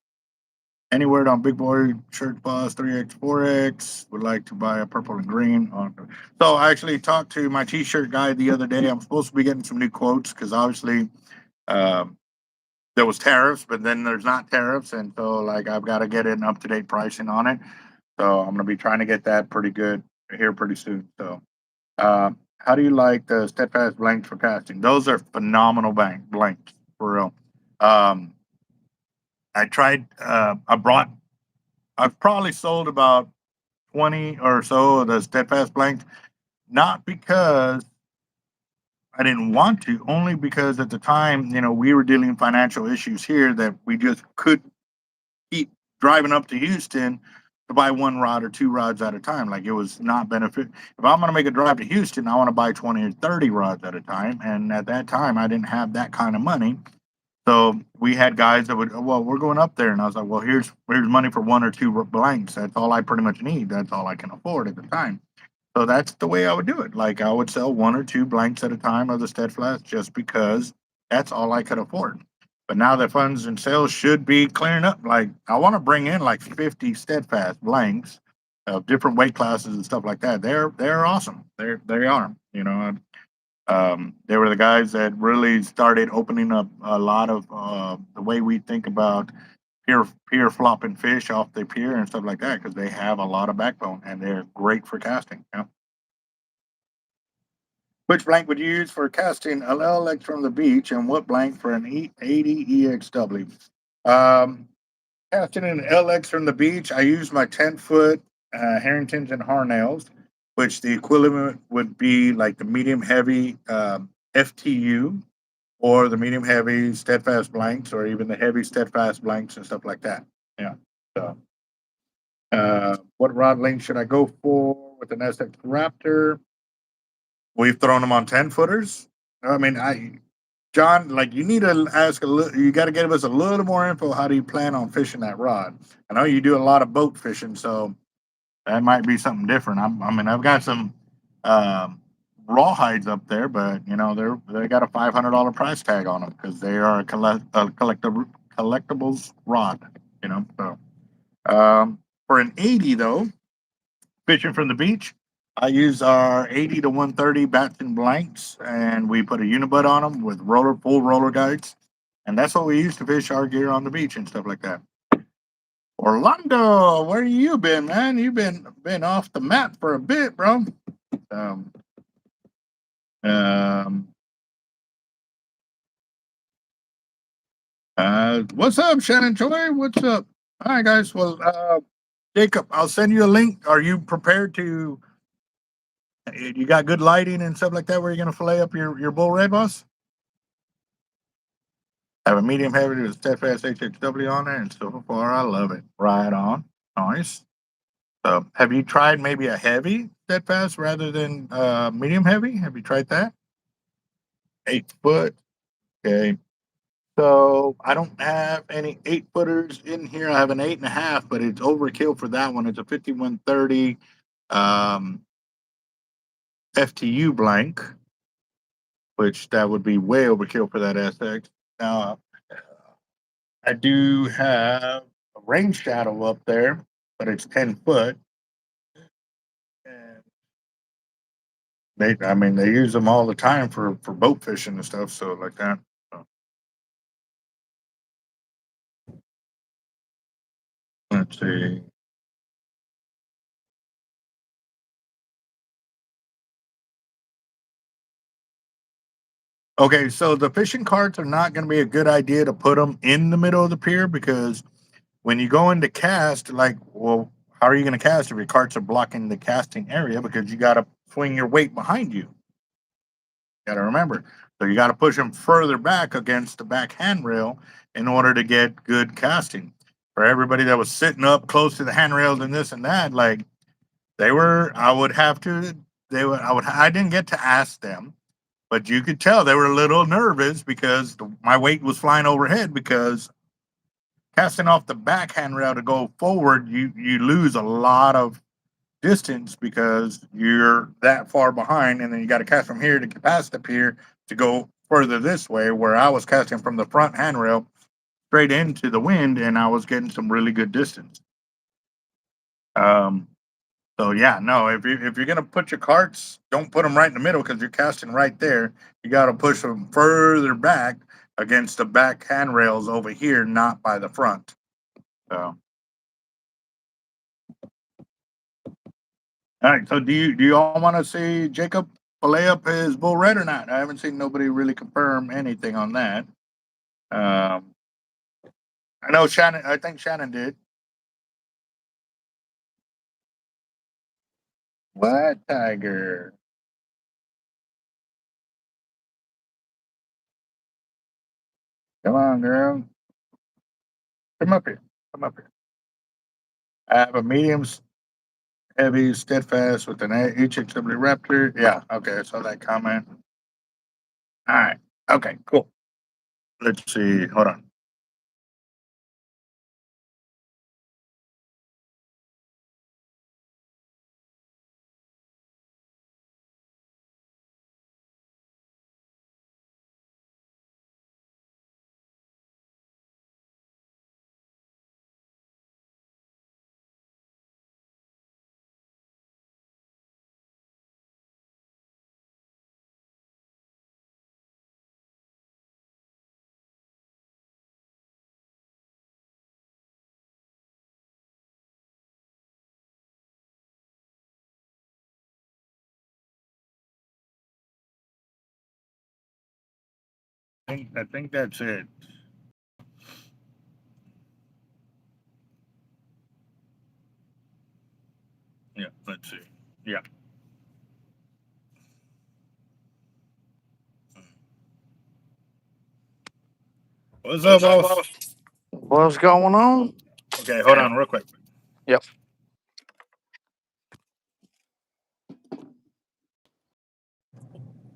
any word on Big Boy Shirt Boss 3X 4X? Would like to buy a purple and green. So I actually talked to my T-shirt guy the other day. I'm supposed to be getting some new quotes because obviously um, there was tariffs, but then there's not tariffs, and so like I've got to get an up to date pricing on it. So I'm gonna be trying to get that pretty good here pretty soon. So how do you like the steadfast blanks for casting? Those are phenomenal blanks for real. Um, I tried. I've probably sold about 20 or so of the steadfast blanks, not because I didn't want to, only because at the time, we were dealing financial issues here that we just couldn't keep driving up to Houston to buy one rod or 2 rods at a time. Like it was not benefit. If I'm going to make a drive to Houston, I want to buy 20 or 30 rods at a time. And at that time, I didn't have that kind of money. So we had guys that would, well, we're going up there, and I was like, well, here's money for 1 or 2 blanks. That's all I pretty much need. That's all I can afford at the time. So that's the way I would do it. Like I would sell 1 or 2 blanks at a time of the steadfast just because that's all I could afford. But now the funds and sales should be clearing up. Like I want to bring in like 50 steadfast blanks of different weight classes and stuff like that. They're awesome. They are. You know, they were the guys that really started opening up a lot of the way we think about pier flopping fish off the pier and stuff like that because they have a lot of backbone and they're great for casting. You know? Which blank would you use for casting an LX from the beach, and what blank for an 80 EXW? Casting an LX from the beach, I use my 10-foot Harringtons and Harnells, which the equivalent would be like the medium heavy FTU or the medium heavy steadfast blanks, or even the heavy steadfast blanks and stuff like that. Yeah. So, what rod length should I go for with an SX Raptor? We've thrown them on 10-footers. I mean, John, like you need to ask a little. You got to give us a little more info. How do you plan on fishing that rod? I know you do a lot of boat fishing, so that might be something different. I mean, I've got some rawhides up there, but you know they got a $500 price tag on them because they are a collectibles rod. You know, so for an 80 though, fishing from the beach, I use our 80 to 130 bats and blanks, and we put a unibud on them with full roller guides, and that's what we use to fish our gear on the beach and stuff like that. Orlando, where you been, man? You've been off the map for a bit, bro. Um, um, what's up, Shannon Joy? What's up? All right, guys. Well, Jacob, I'll send you a link. Are you prepared to? You got good lighting and stuff like that where you're gonna fillet up your bull red, boss? Have a medium heavy with steadfast HXW on there, and so far I love it. Right on, nice. So, have you tried maybe a heavy steadfast rather than medium heavy? Have you tried that? 8 foot. Okay. So I don't have any 8-footers in here. I have an 8.5, but it's overkill for that one. It's a 5130 FTU blank, which that would be way overkill for that SX. Now I do have a rain shadow up there, but it's 10 foot. And I mean, they use them all the time for boat fishing and stuff. So like that. So, let's see. Okay, so the fishing carts are not going to be a good idea to put them in the middle of the pier because when you go into cast, like, well, how are you going to cast if your carts are blocking the casting area? Because you got to swing your weight behind you. Got to remember. So you got to push them further back against the back handrail in order to get good casting. For everybody that was sitting up close to the handrails and this and that, like they were, I would have to, they would, I didn't get to ask them, but you could tell they were a little nervous because my weight was flying overhead because casting off the back handrail to go forward, you lose a lot of distance because you're that far behind, and then you got to cast from here to get past the pier to go further this way. Where I was casting from the front handrail straight into the wind, and I was getting some really good distance. Um, so yeah, no, if you're gonna put your carts, don't put them right in the middle because you're casting right there. You got to push them further back against the back handrails over here, not by the front. So. All right. So do you all want to see Jacob fillet up his bull red or not? I haven't seen nobody really confirm anything on that. Um, I know Shannon. I think Shannon did. What tiger? Come on, girl. Come up here. Come up here. I have a medium heavy steadfast with an HXW Raptor. Yeah. Okay. I saw that comment. All right. Okay. Cool. Let's see. Hold on. I think that's it. Yeah, let's see. Yeah. What's up, boss? What's going on? Okay, hold on real quick. Yep.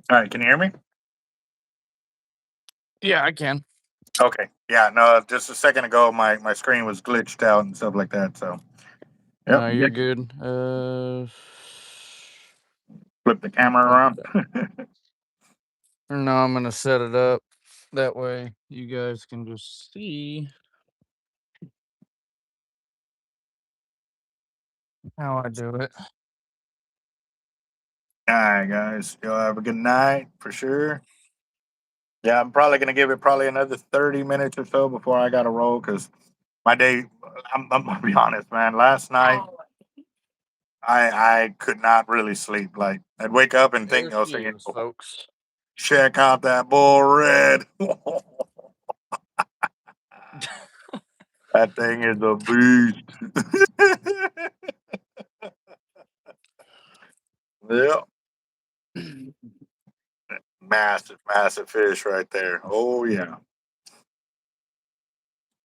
All right, can you hear me? Yeah, I can. Okay. Yeah, no, just a second ago, my screen was glitched out and stuff like that. So, yep. No, you're good. Flip the camera around. No, I'm gonna set it up that way you guys can just see how I do it. All right, guys. Y'all have a good night for sure. Yeah, I'm probably gonna give it probably another 30 minutes or so before I gotta roll because my day. I'm gonna be honest, man. Last night I could not really sleep. Like I'd wake up and think There I was she thinking, is, folks. check out that bull red. That thing is a beast. Yep. Massive, massive fish right there. Oh yeah.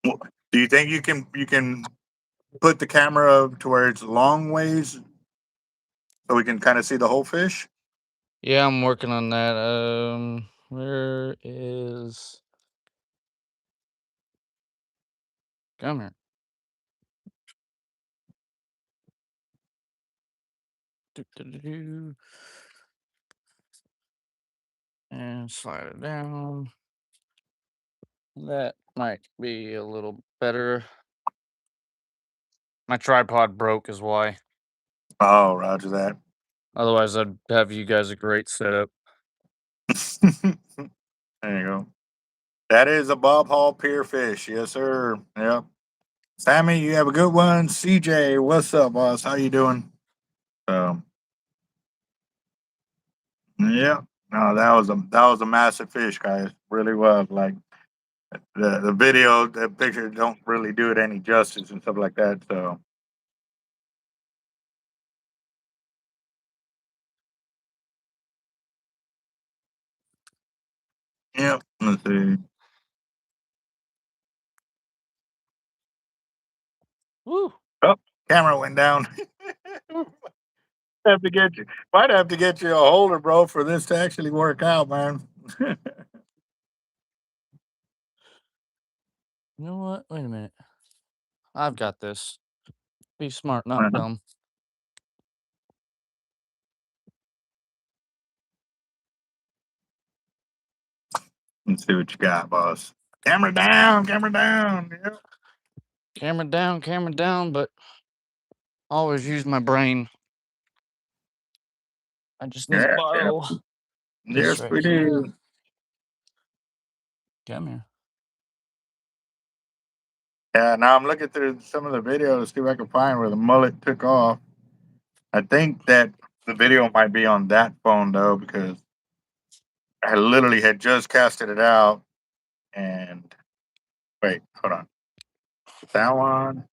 Do you think you can put the camera to where it's long ways so we can kind of see the whole fish? Yeah, I'm working on that. Where is? Come here. Do. And slide it down. That might be a little better. My tripod broke, is why. Oh, roger that. Otherwise, I'd have you guys a great setup. There you go. That is a Bob Hall Pier fish. Yes, sir. Yep. Sammy, you have a good one. CJ, what's up, boss? How you doing? Um, yeah. No, that was a massive fish, guys. Really was. Like the video, the picture don't really do it any justice and stuff like that. So yeah. Let's see. Woo! Oh, camera went down. Have to get you. Might have to get you a holder, bro, for this to actually work out, man. You know what? Wait a minute. I've got this. Be smart, not dumb. Let's see what you got, boss. Camera down, camera down. Yep. Camera down, but always use my brain. I just need to Yeah, yeah. borrow this Yes, right we here. do. Come here. Yeah, now I'm looking through some of the videos to see if I can find where the mullet took off. I think that the video might be on that phone though, because I literally had just casted it out and wait, hold on. That one?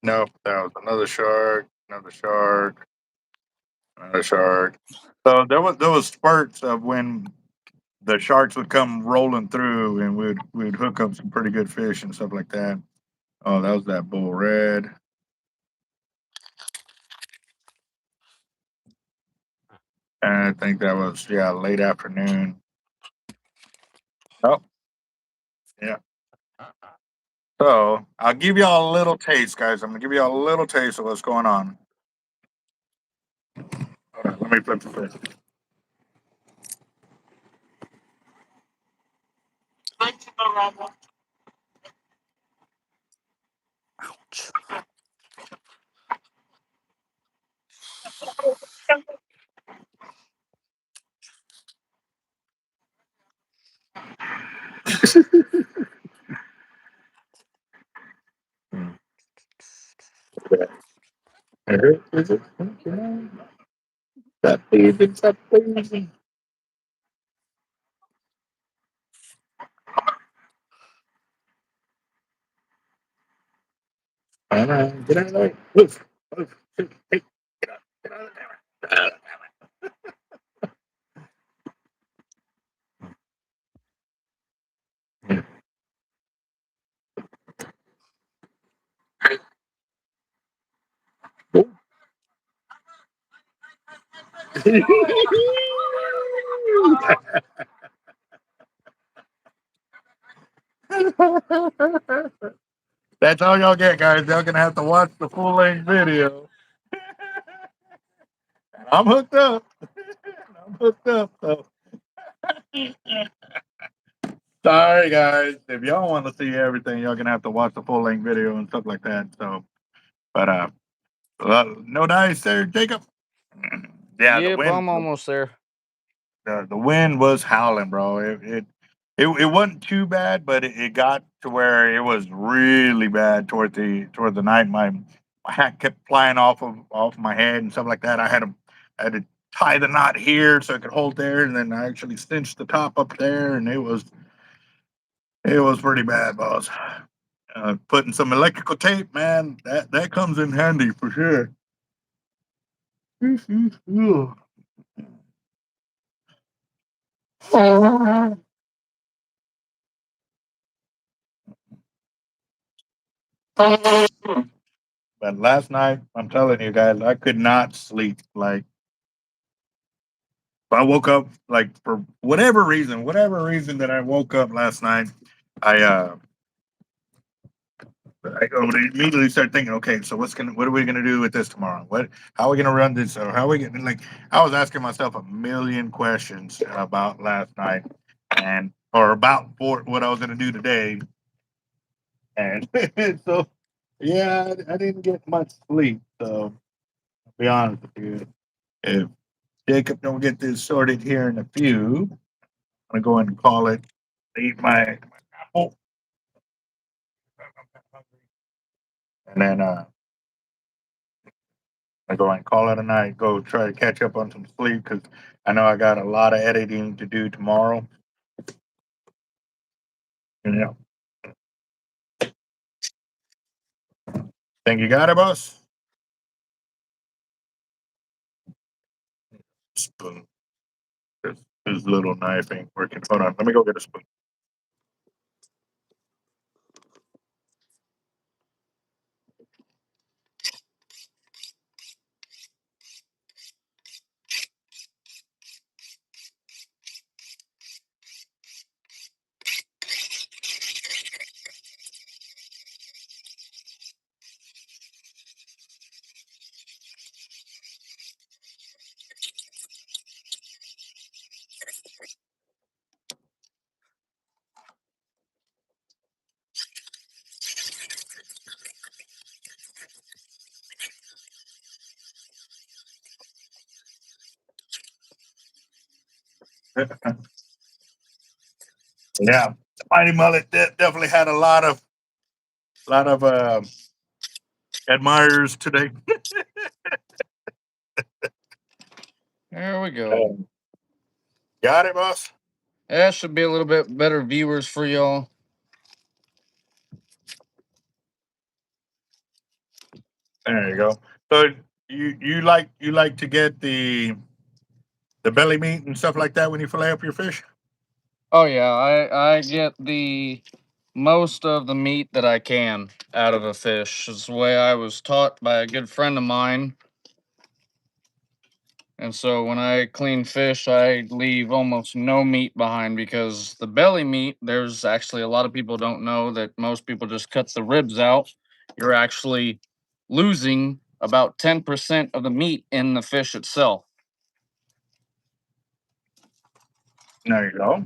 Nope, that was another shark, another shark, another shark. So there was spurts of when the sharks would come rolling through and we'd hook up some pretty good fish and stuff like that. Oh, that was that bull red. And I think that was late afternoon. Oh, yeah. So I'll give y'all a little taste, guys. I'm gonna give y'all a little taste of what's going on. Hold on, let me flip the fish. Ouch. Is it? That pleasing, that pleasing. Get out of the way. Move. Move. Hey, get out. Get out of the camera. Get out of the camera. That's all y'all get, guys. Y'all gonna have to watch the full length video. I'm hooked up. I'm hooked up. So. Sorry, guys. If y'all want to see everything, y'all gonna have to watch the full length video and stuff like that. So, but no dice there, Jacob. Yeah, the Yep, wind. I'm almost there. The wind was howling, bro. It wasn't too bad, but it got to where it was really bad toward the night. My hat kept flying off my head and stuff like that. I had to tie the knot here so I could hold there, and then I actually cinched the top up there, and it was pretty bad, boss. Putting some electrical tape, man, that comes in handy for sure. But last night, I'm telling you guys, I could not sleep. Like, I woke up like for whatever reason that I woke up last night, I uh I immediately start thinking, okay, so what are we gonna do with this tomorrow? How are we gonna run this? Or how are we gonna like? I was asking myself a million questions about last night, and or about what I was gonna do today, and so yeah, I didn't get much sleep. So I'll be honest with you, if Jacob don't get this sorted here in a few, I'm gonna go and call it. Eat my apple, and then I go and call it a night. Go try to catch up on some sleep because I know I got a lot of editing to do tomorrow. Yeah, think you got it, boss? Spoon. This little knife ain't working. Hold on, let me go get a spoon. Yeah, Mighty Mullet definitely had a lot of admirers today. There we go. Um, got it, boss. That should be a little bit better viewers for y'all. There you go. So you like to get the belly meat and stuff like that when you fillet up your fish? Oh yeah, I get the most of the meat that I can out of a fish. It's the way I was taught by a good friend of mine. And so when I clean fish, I leave almost no meat behind because the belly meat, there's actually a lot of people don't know that most people just cut the ribs out. You're actually losing about 10% of the meat in the fish itself. There you go.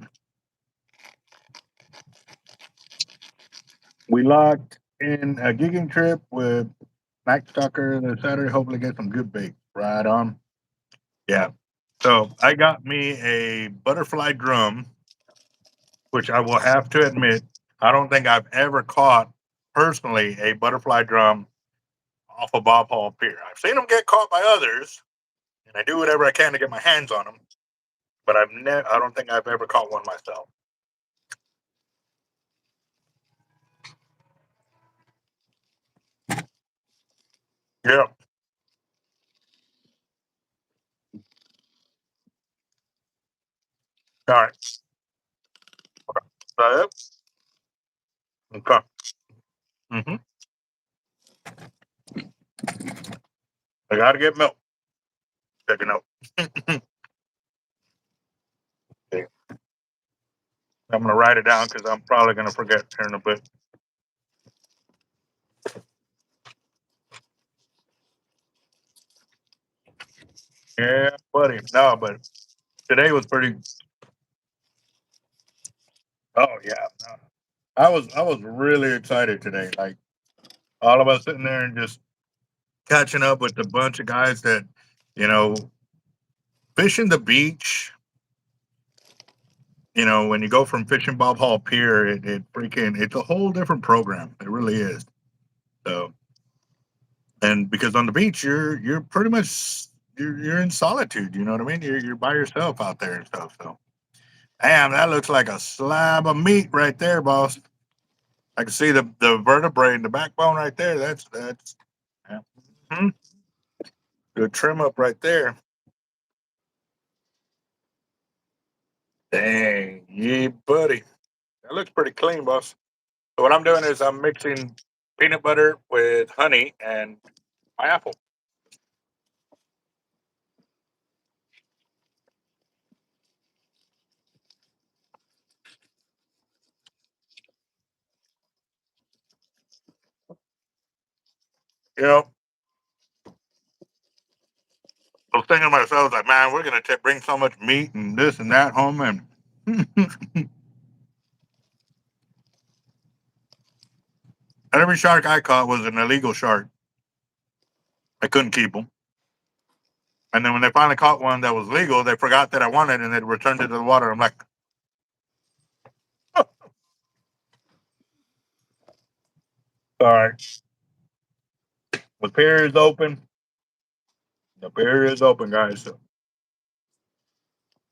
We locked in a gigging trip with Max Tucker this Saturday. Hopefully, get some good bait. Right on. Yeah. So I got me a butterfly drum, which I will have to admit, I don't think I've ever caught personally a butterfly drum off a Bob Hall pier. I've seen them get caught by others, and I do whatever I can to get my hands on them. But I don't think I've ever caught one myself. Yeah. All right. That it? Okay. Mm-hmm. I gotta get milk. Take a note. Okay. I'm gonna write it down because I'm probably gonna forget here in a bit. Yeah, buddy. No, but today was pretty. Oh yeah. No. I was really excited today. Like all of us sitting there and just catching up with a bunch of guys that, you know, fishing the beach. You know, when you go from fishing Bob Hall Pier, it's a whole different program. It really is. So, and because on the beach, you're pretty much you're in solitude. You know what I mean? You're by yourself out there and stuff. So, damn, that looks like a slab of meat right there, boss. I can see the vertebrae and the backbone right there. That's yeah. Mhm. Good trim up right there. Dang, yeah, buddy. That looks pretty clean, boss. So what I'm doing is I'm mixing peanut butter with honey and my apple. You know, I was thinking to myself, like, man, we're gonna bring so much meat and this and that home, and and every shark I caught was an illegal shark. I couldn't keep them, and then when they finally caught one that was legal, they forgot that I wanted, and they returned it to the water. I'm like, all right, the pier is open. The pier is open, guys.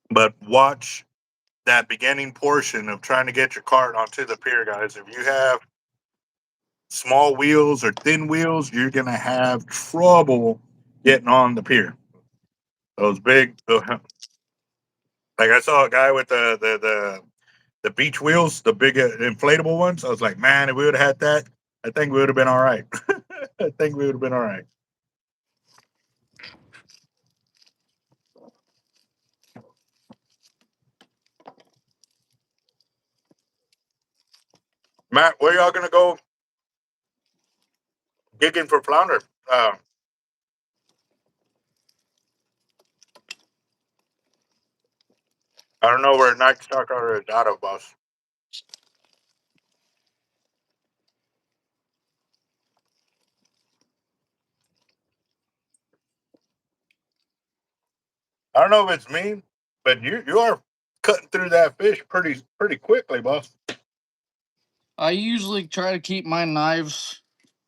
But watch that beginning portion of trying to get your cart onto the pier, guys. If you have small wheels or thin wheels, you're gonna have trouble getting on the pier. Those big, like I saw a guy with the beach wheels, the big inflatable ones. I was like, man, if we would have had that, I think we would have been all right. I think we would have been all right. Matt, where y'all gonna go gigging for flounder? Uh, I don't know where Night Stalker is out of, boss. I don't know if it's me, but you are cutting through that fish pretty quickly, boss. I usually try to keep my knives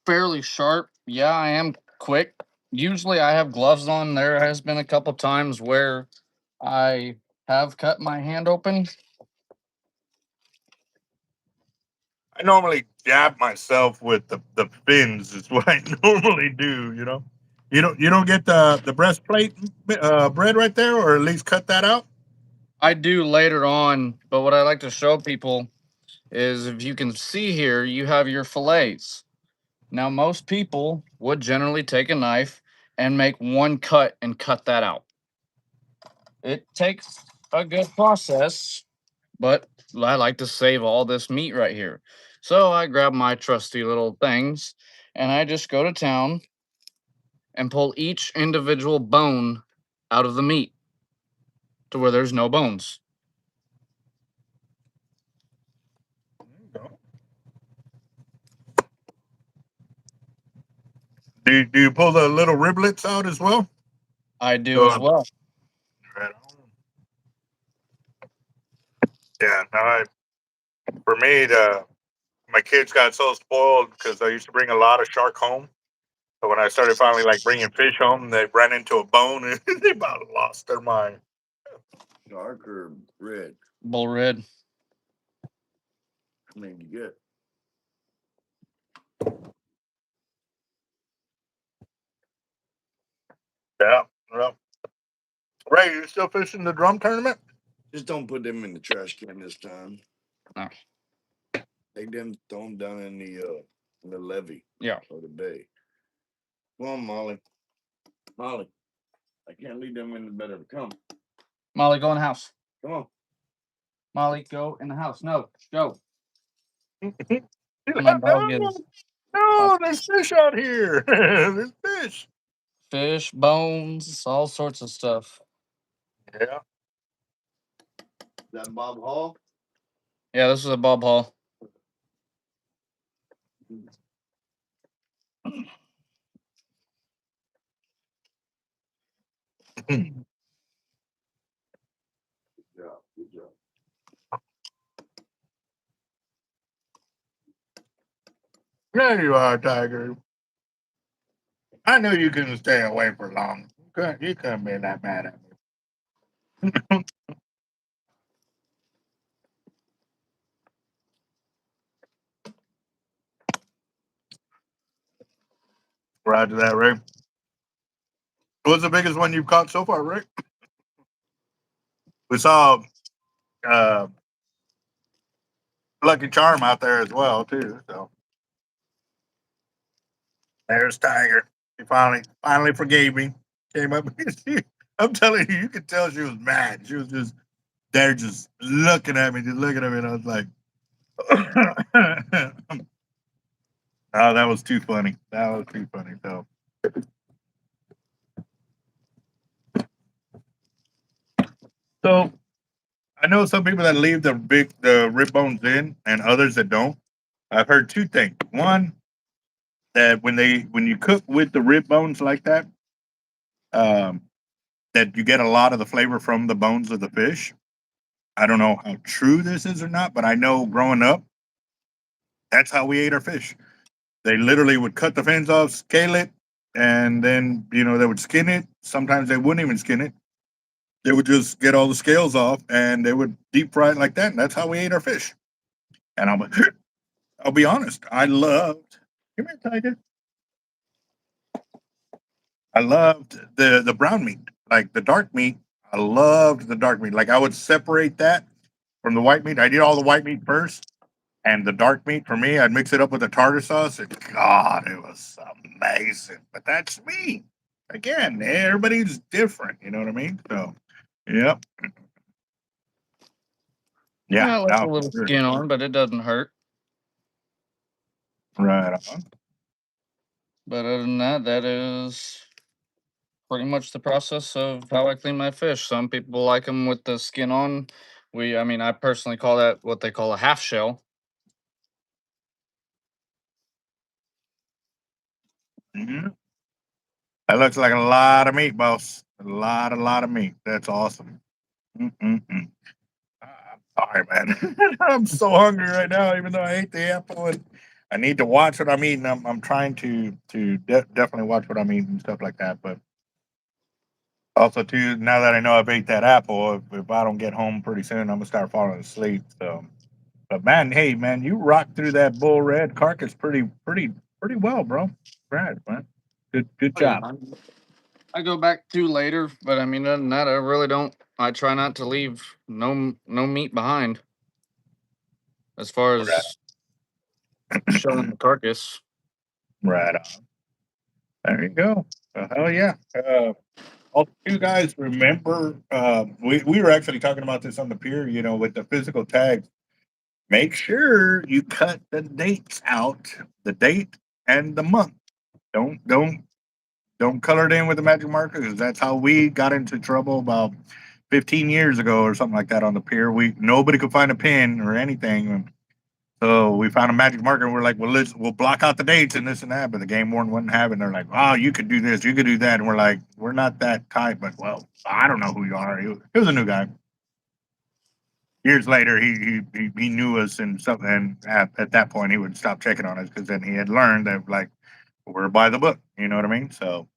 fairly sharp. Yeah, I am quick. Usually I have gloves on. There has been a couple times where I have cut my hand open. I normally jab myself with the fins. Is what I normally do. You don't get the breastplate bread right there, or at least cut that out. I do later on, but what I like to show people is if you can see here, you have your fillets. Now, most people would generally take a knife and make one cut and cut that out. It takes a good process, but I like to save all this meat right here. So I grab my trusty little things and I just go to town and pull each individual bone out of the meat to where there's no bones. Do you pull the little riblets out as well? I do So, as well. right on. Yeah, no, for me, my kids got so spoiled because I used to bring a lot of shark home. So when I started finally like bringing fish home, they ran into a bone and they about lost their mind. Dark or red? Bull red. I mean, you get Yeah. Well, Ray, you still fishing the drum tournament? Just don't put them in the trash can this time. No. Take them, throw them down in the levee. Yeah. Or the bay. Come on, Molly. Molly. I can't leave them in the bed. Come. Molly, go in the house. Come on. Molly, go in the house. No, go. He's My like, dog is no, there's fish out here. There's fish. fish, bones, all sorts of stuff. Yeah. Is that Bob Hall? Yeah, this is a bob haul. Good job. Good job. There you are, Tiger. I knew you couldn't stay away for long. You couldn't be that mad at me. Roger that, Ray. What's the biggest one you've caught so far, Rick? We saw Lucky Charm out there as well, too. So there's Tiger. She finally forgave me. Came up. I'm telling you, you could tell she was mad. She was just there, just looking at me, and I was like, "Oh, that was too funny. That was too funny." So I know some people that leave the rib bones in, and others that don't. I've heard two things. One, that when you cook with the rib bones like that, um, that you get a lot of the flavor from the bones of the fish. I don't know how true this is or not, but I know growing up, that's how we ate our fish. They literally would cut the fins off, scale it, and then they would skin it. Sometimes they wouldn't even skin it. They would just get all the scales off and they would deep fry it like that, and that's how we ate our fish. And I'll be honest, come here, Tiger. I loved the brown meat, like the dark meat. I loved the dark meat. Like I would separate that from the white meat. I did all the white meat first, and the dark meat for me, I'd mix it up with the tartar sauce. And God, it was amazing. But that's me. Again, everybody's different. You know what I mean? So, yep, yeah, Yeah, I left a no, for little sure. skin on, but it doesn't hurt. Right on. But other than that, that is pretty much the process of how I clean my fish. Some people like them with the skin on. I personally call that what they call a half shell. Mhm. That looks like a lot of meat, boss. A lot of meat. That's awesome. Mm-mm-mm. I'm sorry, man. I'm so hungry right now, even though I ate the apple. And I need to watch what I'm eating. I'm trying to definitely watch what I'm eating and stuff like that. But also, too, now that I know I've ate that apple, if I don't get home pretty soon, I'm gonna start falling asleep. So, but man, hey, man, you rocked through that bull red carcass pretty well, bro. Congrats, man. Good Oh, yeah. job. I go back to later, but other than that, I really don't. I try not to leave no meat behind as far Right, as showing the carcass. right on. There you go. Hell yeah. All you guys remember, we were actually talking about this on the pier, with the physical tags. Make sure you cut the dates out, the date and the month. Don't color it in with the magic marker because that's how we got into trouble about 15 years ago or something like that on the pier. Nobody could find a pin or anything. So we found a magic marker and we're like, well, we'll block out the dates and this and that. But the game warden wouldn't have it. And they're like, oh, you could do this, you could do that. And we're like, we're not that type, but well, I don't know who you are. He was a new guy. Years later, he knew us and something. And at that point, he would stop checking on us because then he had learned that like we're by the book. You know what I mean? So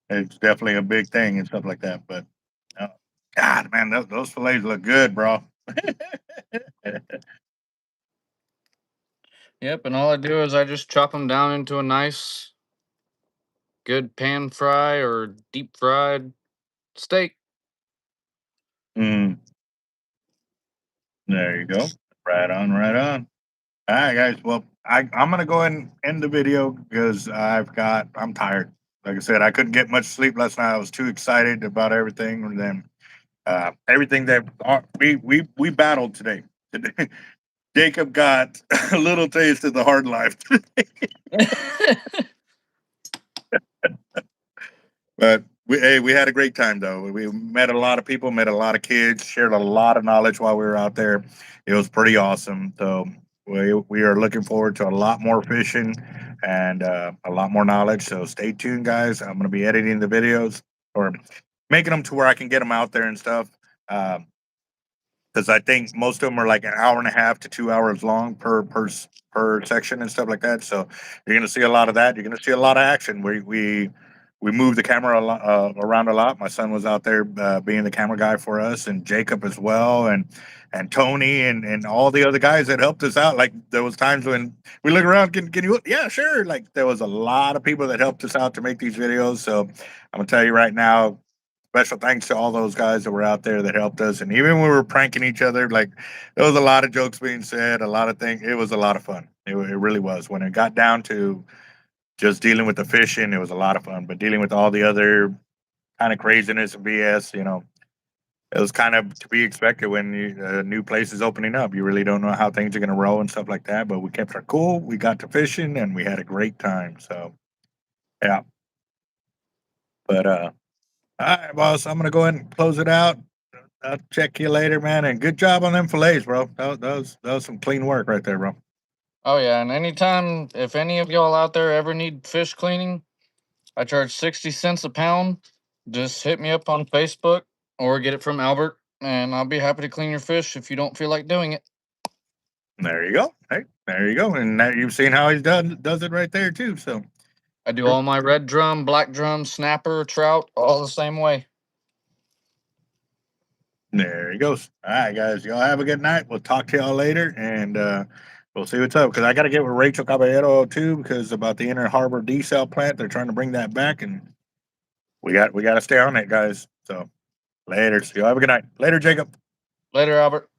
it's definitely a big thing and stuff like that. But uh, God, man, those fillets look good, bro. Yep, and all I do is I just chop them down into a nice, good pan fry or deep fried steak. Mm. There you go. Right on, right on. All right, guys. Well, I'm gonna go ahead and end the video because I'm tired. Like I said, I couldn't get much sleep last night. I was too excited about everything, and then everything that we battled today. Today, Jacob got a little taste of the hard life. But we had a great time though. We met a lot of people, met a lot of kids, shared a lot of knowledge while we were out there. It was pretty awesome. So we are looking forward to a lot more fishing and a lot more knowledge. So stay tuned, guys. I'm going to be editing the videos or making them to where I can get them out there and stuff. Because I think most of them are like an hour and a half to 2 hours long per section and stuff like that. So you're gonna see a lot of that. You're gonna see a lot of action. We moved the camera around a lot. My son was out there being the camera guy for us, and Jacob as well, and Tony and all the other guys that helped us out. Like there was times when we look around, can you? Yeah, sure. Like there was a lot of people that helped us out to make these videos. So I'm gonna tell you right now, special thanks to all those guys that were out there that helped us. And even when we were pranking each other, like there was a lot of jokes being said, a lot of things. It was a lot of fun. It really was. When it got down to just dealing with the fishing, it was a lot of fun. But dealing with all the other kind of craziness and BS, it was kind of to be expected when a new place is opening up. You really don't know how things are going to roll and stuff like that. But we kept our cool. We got to fishing and we had a great time. So, yeah. But, all right, boss, I'm going to go ahead and close it out. I'll check you later, man. And good job on them fillets, bro. That was some clean work right there, bro. Oh yeah, and anytime if any of y'all out there ever need fish cleaning, I charge 60 cents a pound. Just hit me up on Facebook or get it from Albert, and I'll be happy to clean your fish if you don't feel like doing it. There you go. Hey, there you go. And now you've seen how he does it right there too. So I do all my red drum, black drum, snapper, trout, all the same way. there he goes. All right, guys. Y'all have a good night. We'll talk to y'all later, and we'll see what's up. Because I got to get with Rachel Caballero too, because about the Inner Harbor desal plant, they're trying to bring that back, and we got to stay on it, guys. So later. So y'all have a good night. Later, Jacob. Later, Albert.